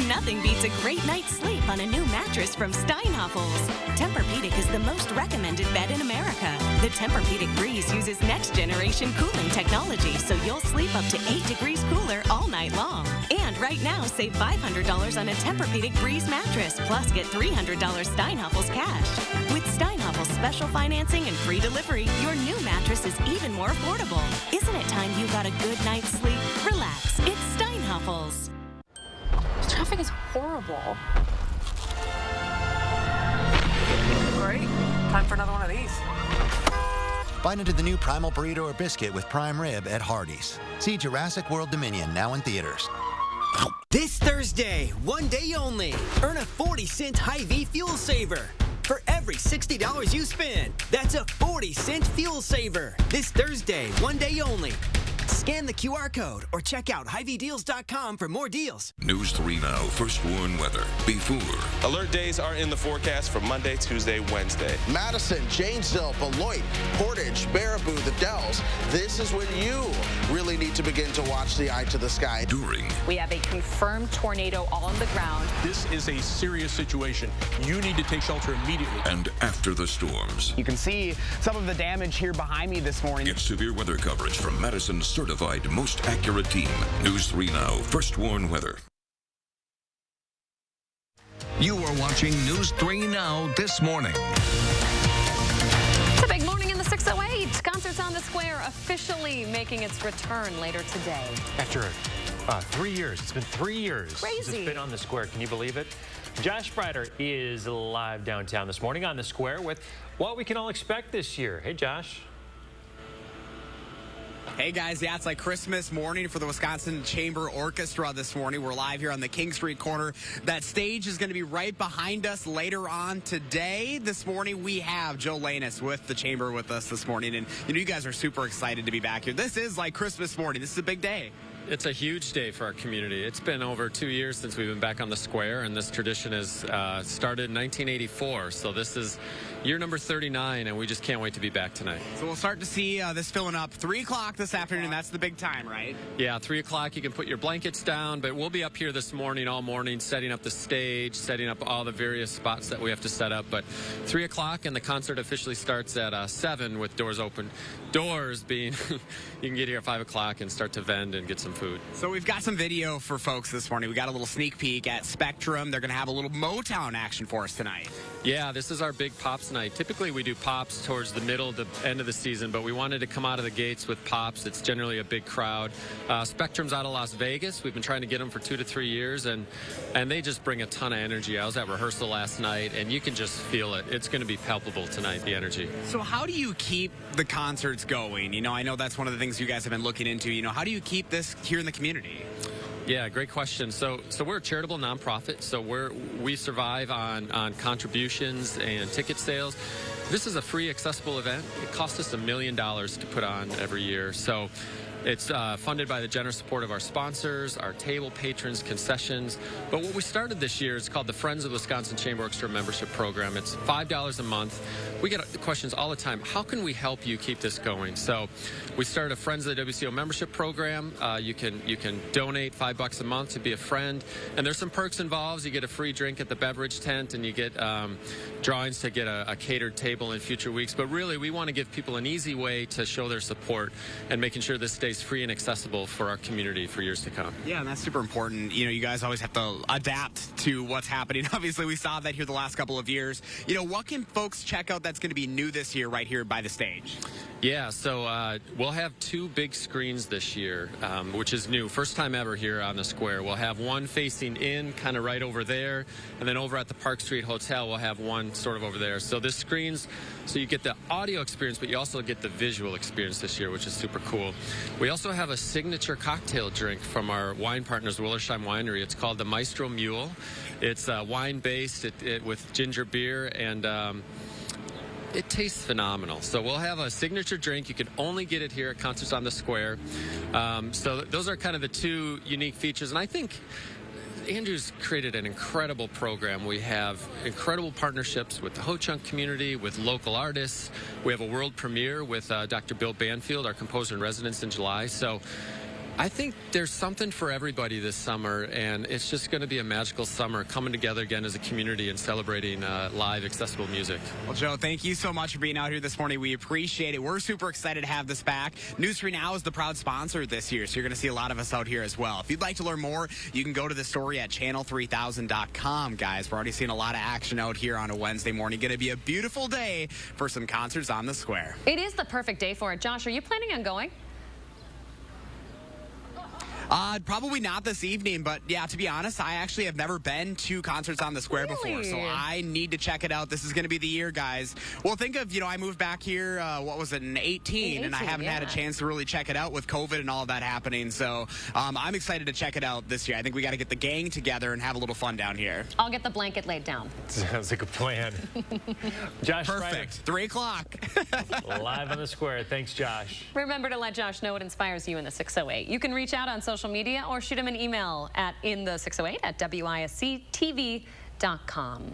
Speaker 6: Nothing beats a great night's sleep on a new mattress from Steinhoffels. Tempur-Pedic is the most recommended bed in America. The Tempur-Pedic Breeze uses next-generation cooling technology, so you'll sleep up to 8 degrees cooler all night long. And right now, save $500 on a Tempur-Pedic Breeze mattress, plus get $300 Steinhoffels cash. With Steinhoffels special financing and free delivery, your new mattress is even more affordable. Isn't it time you got a good night's sleep? Relax. It's Steinhoffels.
Speaker 7: Traffic is horrible. Great. Time for another one of these.
Speaker 21: Bite into the new Primal Burrito or Biscuit with prime rib at Hardee's. See Jurassic World Dominion now in theaters.
Speaker 20: This Thursday, one day only, earn a 40-cent Hy-Vee fuel saver. For every $60 you spend, that's a 40-cent fuel saver. This Thursday, one day only. Scan the QR code or check out HyVeeDeals.com for more deals.
Speaker 10: News 3 Now First Warn Weather before.
Speaker 15: Alert days are in the forecast for Monday, Tuesday, Wednesday.
Speaker 3: Madison, Janesville, Beloit, Portage, Baraboo, the Dells. This is when you really need to begin to watch the eye to the sky.
Speaker 10: During.
Speaker 23: We have a confirmed tornado on the ground.
Speaker 25: This is a serious situation. You need to take shelter immediately.
Speaker 10: And after the storms.
Speaker 19: You can see some of the damage here behind me this morning.
Speaker 10: Get severe weather coverage from Madison's certified most accurate team. News 3 Now First Warn Weather.
Speaker 26: You are watching News 3 Now this morning.
Speaker 2: It's a big morning in the 608. Concerts on the Square officially making its return later today.
Speaker 1: After 3 years. It's been 3 years
Speaker 2: Crazy.
Speaker 1: since it's been on the Square. Can you believe it? Josh Sprider is live downtown this morning on the Square with what we can all expect this year. Hey, Josh.
Speaker 19: Hey guys, yeah, it's like Christmas morning for the Wisconsin Chamber Orchestra this morning. We're live here on the King Street corner. That stage is going to be right behind us later on today. This morning we have Joe Lanus with the Chamber with us this morning. And you guys are super excited to be back here. This is like Christmas morning. This is a big day.
Speaker 27: It's a huge day for our community. It's been over 2 years since we've been back on the Square, and this tradition has started in 1984. So this is year number 39, and we just can't wait to be back tonight.
Speaker 19: So we'll start to see this filling up 3 o'clock this afternoon. That's the big time, right?
Speaker 27: Yeah, 3 o'clock. You can put your blankets down, but we'll be up here this morning, all morning, setting up the stage, setting up all the various spots that we have to set up. But 3 o'clock, and the concert officially starts at 7 with doors open. Doors being, you can get here at 5 o'clock and start to vend and get some food.
Speaker 19: So we've got some video for folks this morning. We got a little sneak peek at Spectrum. They're going to have a little Motown action for us tonight.
Speaker 27: Yeah, this is our big Pops night. Typically we do Pops towards the middle to end of the season, but we wanted to come out of the gates with Pops. It's generally a big crowd. Spectrum's out of Las Vegas. We've been trying to get them for 2 to 3 years, and they just bring a ton of energy. I was at rehearsal last night, and you can just feel it. It's going to be palpable tonight, the energy.
Speaker 19: So how do you keep the concerts going? You know, I know that's one of the things you guys have been looking into. You know, how do you keep this here in the community?
Speaker 27: Yeah, great question. So we're a charitable nonprofit. So we survive on contributions and ticket sales. This is a free, accessible event. It costs us $1 million to put on every year. So it's funded by the generous support of our sponsors, our table patrons, concessions. But what we started this year is called the Friends of Wisconsin Chamber Orchestra Membership Program. It's $5 a month. We get questions all the time. How can we help you keep this going? So we started a Friends of the WCO membership program. You can donate $5 a month to be a friend. And there's some perks involved. You get a free drink at the beverage tent, and you get drawings to get a catered table in future weeks. But really, we want to give people an easy way to show their support and making sure this stage place free and accessible for our community for years to come.
Speaker 19: Yeah, and that's super important. You know, you guys always have to adapt to what's happening. Obviously, we saw that here the last couple of years. You know, what can folks check out that's going to be new this year right here by the stage?
Speaker 27: Yeah, so we'll have 2 big screens this year, which is new. First time ever here on the square. We'll have one facing in, kind of right over there, and then over at the Park Street Hotel, we'll have one sort of over there. So this screens, so you get the audio experience, but you also get the visual experience this year, which is super cool. We also have a signature cocktail drink from our wine partners, Willersheim Winery. It's called the Maestro Mule. It's wine-based with ginger beer, and it tastes phenomenal. So we'll have a signature drink. You can only get it here at Concerts on the Square. So those are kind of the 2 unique features. And I think Andrew's created an incredible program. We have incredible partnerships with the Ho-Chunk community, with local artists. We have a world premiere with Dr. Bill Banfield, our composer in residence, in July. So I think there's something for everybody this summer, and it's just going to be a magical summer coming together again as a community and celebrating live, accessible music.
Speaker 19: Well, Joe, thank you so much for being out here this morning. We appreciate it. We're super excited to have this back. News 3 Now is the proud sponsor this year, so you're going to see a lot of us out here as well. If you'd like to learn more, you can go to the story at channel3000.com, guys. We're already seeing a lot of action out here on a Wednesday morning. Going to be a beautiful day for some concerts on the square.
Speaker 2: It is the perfect day for it. Josh, are you planning on going?
Speaker 19: Probably not this evening, but yeah, to be honest, I actually have never been to Concerts on the Square before, so I need to check it out. This is going to be the year, guys. Well, think of, I moved back here, what was it, in 18, and I haven't had a chance to really check it out with COVID and all of that happening, so I'm excited to check it out this year. I think we got to get the gang together and have a little fun down here.
Speaker 2: I'll get the blanket laid down.
Speaker 1: Sounds like a plan. Josh,
Speaker 19: perfect. 3 o'clock.
Speaker 1: Live on the Square. Thanks, Josh.
Speaker 2: Remember to let Josh know what inspires you in the 608. You can reach out on social media or shoot him an email at inthe608@WISC-TV.com.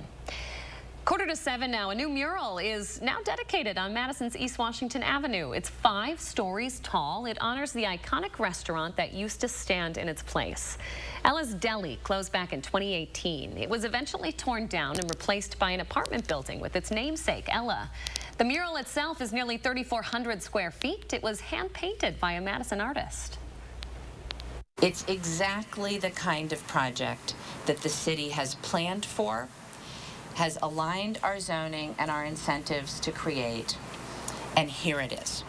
Speaker 2: 6:45 now. A new mural is now dedicated on Madison's East Washington Avenue. It's 5 stories tall. It honors the iconic restaurant that used to stand in its place. Ella's Deli closed back in 2018. It was eventually torn down and replaced by an apartment building with its namesake, Ella. The mural itself is nearly 3,400 square feet. It was hand-painted by a Madison artist.
Speaker 5: It's exactly the kind of project that the city has planned for, has aligned our zoning and our incentives to create, and here it is.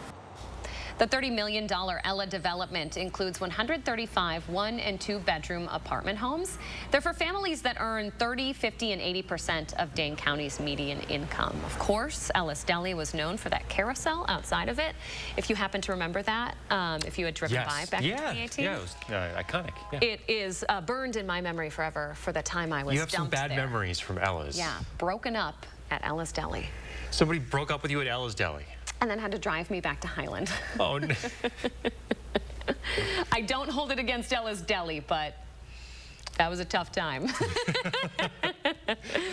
Speaker 2: The $30 million Ella development includes 135 1- and 2-bedroom apartment homes. They're for families that earn 30%, 50%, and 80% of Dane County's median income. Of course, Ella's Deli was known for that carousel outside of it. If you happen to remember that, if you had driven by back in 2018.
Speaker 1: Yeah, it was iconic. Yeah.
Speaker 2: It is burned in my memory forever for the time I was
Speaker 1: You have some
Speaker 2: dumped
Speaker 1: bad
Speaker 2: there.
Speaker 1: memories from Ella's.
Speaker 2: Yeah, broken up at Ella's Deli.
Speaker 1: Somebody broke up with you at Ella's Deli.
Speaker 2: And then had to drive me back to Highland.
Speaker 1: Oh, no.
Speaker 2: I don't hold it against Ella's Deli, but that was a tough time.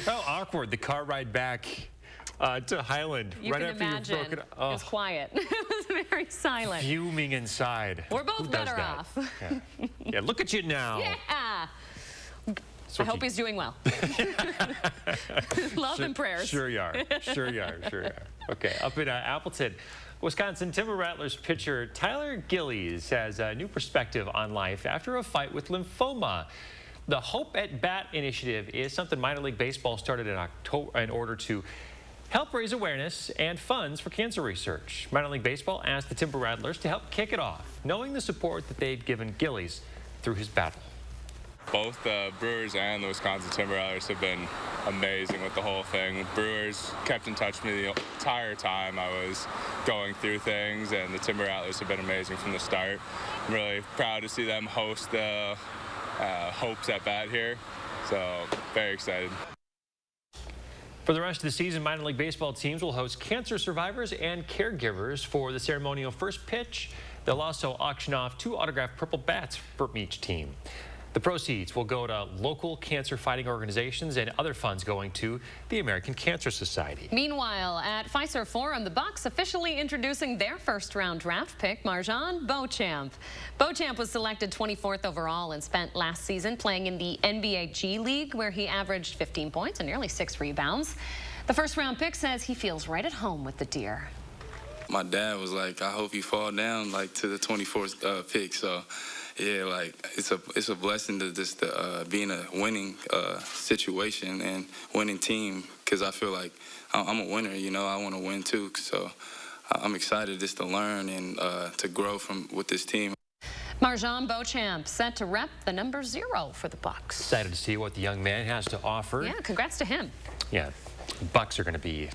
Speaker 1: How awkward, the car ride back to Highland.
Speaker 2: You
Speaker 1: right
Speaker 2: can
Speaker 1: after
Speaker 2: imagine.
Speaker 1: You've broken up.
Speaker 2: It was quiet. It was very silent.
Speaker 1: Fuming inside.
Speaker 2: We're both
Speaker 1: Who does
Speaker 2: better
Speaker 1: that?
Speaker 2: off.
Speaker 1: Yeah, look at you now.
Speaker 2: Yeah. I hope he's doing well. Love and prayers.
Speaker 1: Sure you are. Sure you are. Sure you are. Okay, up in Appleton, Wisconsin Timber Rattlers pitcher Tyler Gillies has a new perspective on life after a fight with lymphoma. The Hope at Bat initiative is something minor league baseball started in October in order to help raise awareness and funds for cancer research. Minor league baseball asked the Timber Rattlers to help kick it off, knowing the support that they'd given Gillies through his battle.
Speaker 8: Both the Brewers and the Wisconsin Timber Rattlers have been amazing with the whole thing. Brewers kept in touch with me the entire time I was going through things, and the Timber Rattlers have been amazing from the start. I'm really proud to see them host the Hopes at Bat here, so very excited.
Speaker 1: For the rest of the season, minor league baseball teams will host cancer survivors and caregivers for the ceremonial first pitch. They'll also auction off 2 autographed purple bats from each team. The proceeds will go to local cancer-fighting organizations and other funds going to the American Cancer Society.
Speaker 2: Meanwhile, at Fiserv Forum, the Bucks officially introducing their first-round draft pick, Marjan Beauchamp. Beauchamp was selected 24th overall and spent last season playing in the NBA G League, where he averaged 15 points and nearly 6 rebounds. The first-round pick says he feels right at home with the Deer.
Speaker 11: my dad was like, I hope you fall down like to the 24th pick. So yeah, like it's a blessing to just be in a winning situation and winning team, because I feel like I'm a winner. You know, I want to win too. So I'm excited just to learn and to grow with this team.
Speaker 2: Marjan Beauchamp set to rep the number 0 for the Bucks.
Speaker 1: Excited to see what the young man has to offer.
Speaker 2: Yeah, congrats to him.
Speaker 1: Yeah, Bucks are going to be,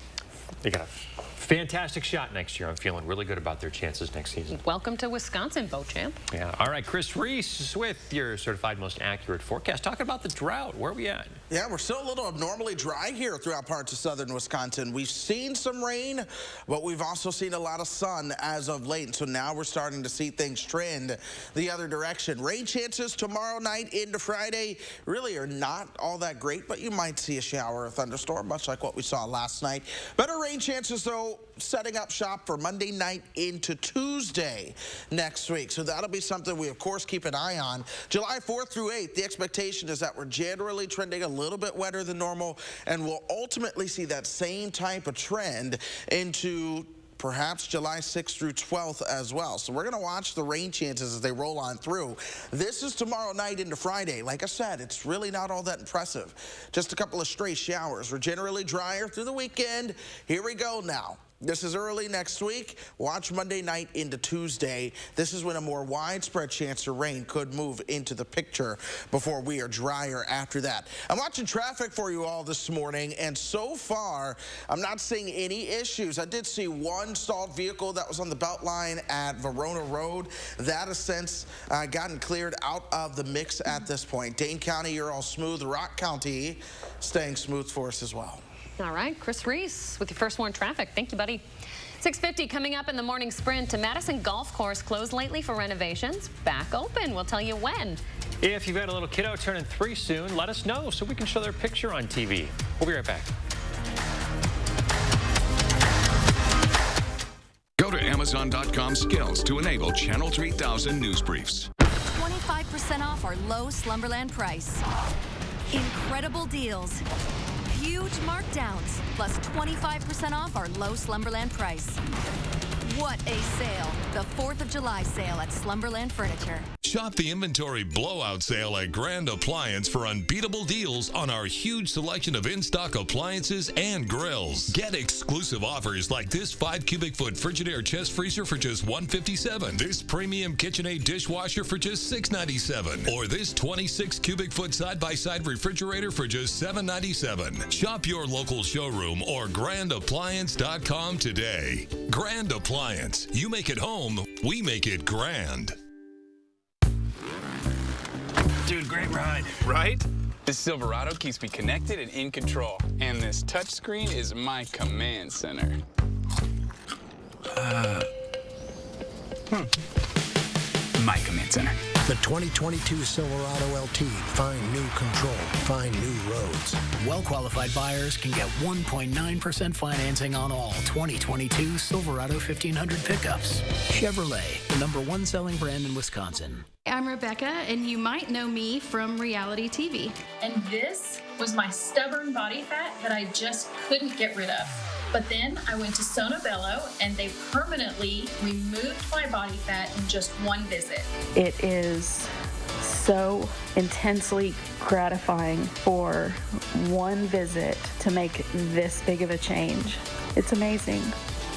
Speaker 1: they got a fantastic shot next year. I'm feeling really good about their chances next season.
Speaker 2: Welcome to Wisconsin, Beauchamp.
Speaker 1: Yeah. All right, Chris Reese with your certified most accurate forecast. Talking about the drought. Where are we at?
Speaker 3: Yeah, we're still a little abnormally dry here throughout parts of southern Wisconsin. We've seen some rain, but we've also seen a lot of sun as of late. And so now we're starting to see things trend the other direction. Rain chances tomorrow night into Friday really are not all that great, but you might see a shower or thunderstorm, much like what we saw last night. Better rain chances, though, setting up shop for Monday night into Tuesday next week. So that'll be something we, of course, keep an eye on. July 4th through 8th, the expectation is that we're generally trending a little bit wetter than normal, and we'll ultimately see that same type of trend into perhaps July 6th through 12th as well. So we're going to watch the rain chances as they roll on through. This is tomorrow night into Friday. Like I said, it's really not all that impressive. Just a couple of stray showers. We're generally drier through the weekend. Here we go now. This is early next week. Watch Monday night into Tuesday. This is when a more widespread chance of rain could move into the picture before we are drier after that. I'm watching traffic for you all this morning, and so far, I'm not seeing any issues. I did see one stalled vehicle that was on the Beltline at Verona Road. That has since gotten cleared out of the mix at this point. Dane County, you're all smooth. Rock County staying smooth for us as well.
Speaker 2: All right, Chris Reese with your first warn traffic. Thank you, buddy. 6:50 coming up in the morning sprint. To Madison Golf Course closed lately for renovations. Back open. We'll tell you when.
Speaker 1: If you've got a little kiddo turning 3 soon, let us know so we can show their picture on TV. We'll be right back.
Speaker 10: Go to Amazon.com skills to enable Channel 3000 news briefs.
Speaker 12: 25% off our low Slumberland price. Incredible deals. Huge markdowns, plus 25% off our low Slumberland price. What a sale. The 4th of July sale at Slumberland Furniture.
Speaker 13: Shop the inventory blowout sale at Grand Appliance for unbeatable deals on our huge selection of in-stock appliances and grills. Get exclusive offers like this 5 cubic foot Frigidaire chest freezer for just $157, this premium KitchenAid dishwasher for just $697, or this 26 cubic foot side-by-side refrigerator for just $797. Shop your local showroom or grandappliance.com today. Grand Appliance. You make it home, we make it grand.
Speaker 14: Dude, great ride. Right? This Silverado keeps me connected and in control. And this touchscreen is my command center. My command center.
Speaker 16: The 2022 Silverado LT. Find new control. Find new roads.
Speaker 18: Well-qualified buyers can get 1.9% financing on all 2022 Silverado 1500 pickups. Chevrolet, the #1 selling brand in Wisconsin.
Speaker 24: I'm Rebecca, and you might know me from reality TV. And this was my stubborn body fat that I just couldn't get rid of. But then I went to Sono Bello, and they permanently removed my body fat in just one visit.
Speaker 28: It is so intensely gratifying for one visit to make this big of a change. It's amazing.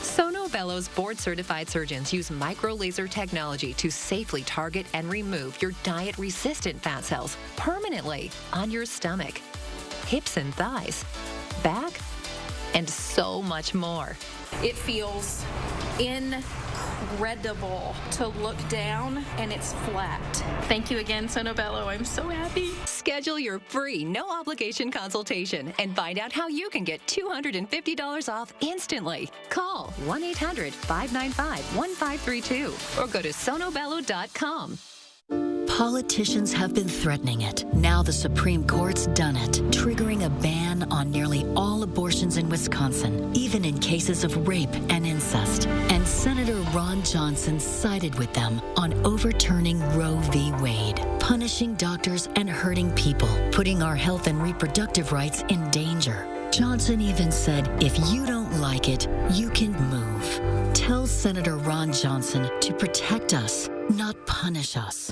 Speaker 29: Sono Bello's board-certified surgeons use micro-laser technology to safely target and remove your diet-resistant fat cells permanently on your stomach, hips and thighs, back, and so much more.
Speaker 24: It feels incredible to look down, and it's flat. Thank you again, Sono Bello. I'm so happy.
Speaker 29: Schedule your free, no-obligation consultation and find out how you can get $250 off instantly. Call 1-800-595-1532 or go to sonobello.com.
Speaker 30: Politicians have been threatening it. Now the Supreme Court's done it, triggering a ban on nearly all abortions in Wisconsin, even in cases of rape and incest. And Senator Ron Johnson sided with them on overturning Roe v. Wade, punishing doctors and hurting people, putting our health and reproductive rights in danger. Johnson even said, if you don't like it, you can move. Tell Senator Ron Johnson to protect us, not punish us.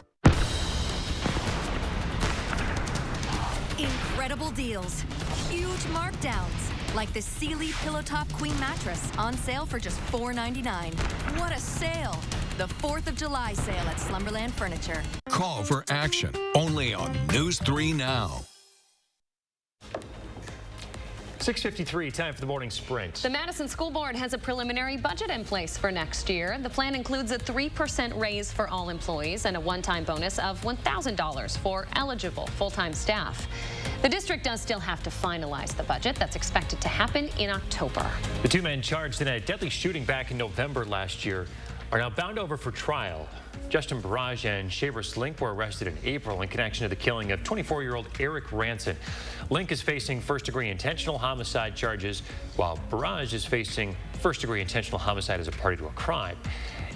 Speaker 12: Incredible deals, huge markdowns, like the Sealy Pillow Top Queen mattress on sale for just $4.99. What a sale! The 4th of July sale at Slumberland Furniture.
Speaker 26: Call for action only on News 3 Now.
Speaker 1: 6:53, time for the morning sprint.
Speaker 2: The Madison School Board has a preliminary budget in place for next year. The plan includes a 3% raise for all employees and a one-time bonus of $1,000 for eligible full-time staff. The district does still have to finalize the budget. That's expected to happen in October.
Speaker 1: The two men charged in a deadly shooting back in November last year are now bound over for trial. Justin Barrage and Shavers Link were arrested in April in connection to the killing of 24-year-old Eric Ranson. Link is facing first-degree intentional homicide charges, while Barrage is facing first-degree intentional homicide as a party to a crime.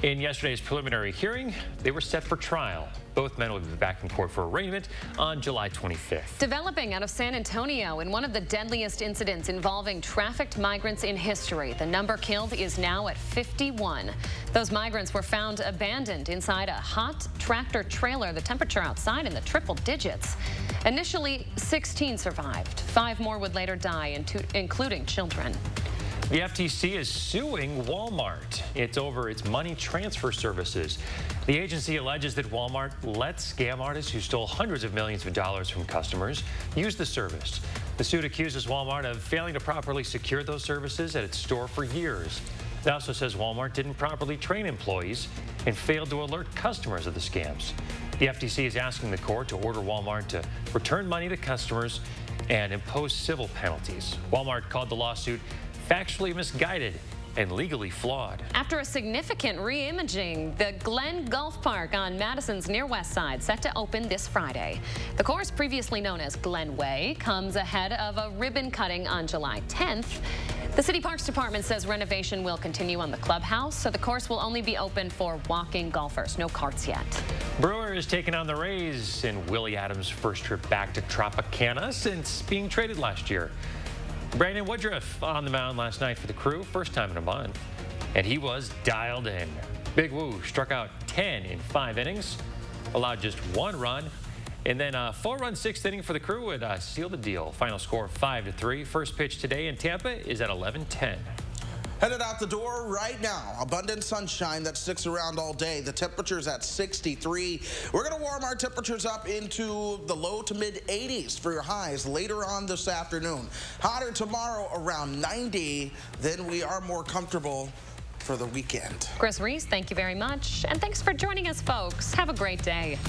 Speaker 1: In yesterday's preliminary hearing, they were set for trial. Both men will be back in court for arraignment on July 25th.
Speaker 2: Developing out of San Antonio in one of the deadliest incidents involving trafficked migrants in history. The number killed is now at 51. Those migrants were found abandoned inside a hot tractor trailer. The temperature outside in the triple digits. Initially, 16 survived. 5 more would later die, including children.
Speaker 1: The FTC is suing Walmart. It's over its money transfer services. The agency alleges that Walmart let scam artists who stole hundreds of millions of dollars from customers use the service. The suit accuses Walmart of failing to properly secure those services at its store for years. It also says Walmart didn't properly train employees and failed to alert customers of the scams. The FTC is asking the court to order Walmart to return money to customers and impose civil penalties. Walmart called the lawsuit factually misguided and legally flawed.
Speaker 2: After a significant re-imaging, the Glen Golf Park on Madison's near west side set to open this Friday. The course, previously known as Glen Way, comes ahead of a ribbon cutting on July 10th. The City Parks Department says renovation will continue on the clubhouse, so the course will only be open for walking golfers, no carts yet.
Speaker 1: Brewers taking on the Rays in Willie Adams' first trip back to Tropicana since being traded last year. Brandon Woodruff on the mound last night for the Crew, first time in a month, and he was dialed in. Big Woo struck out 10 in 5 innings, allowed just 1 run, and then a 4-run 6th inning for the Crew would seal the deal. Final score 5-3. First pitch today in Tampa is at 11:10.
Speaker 3: Headed out the door right now. Abundant sunshine that sticks around all day. The temperature's at 63. We're going to warm our temperatures up into the low to mid 80s for your highs later on this afternoon. Hotter tomorrow around 90. Then we are more comfortable for the weekend.
Speaker 2: Chris Reese, thank you very much. And thanks for joining us, folks. Have a great day.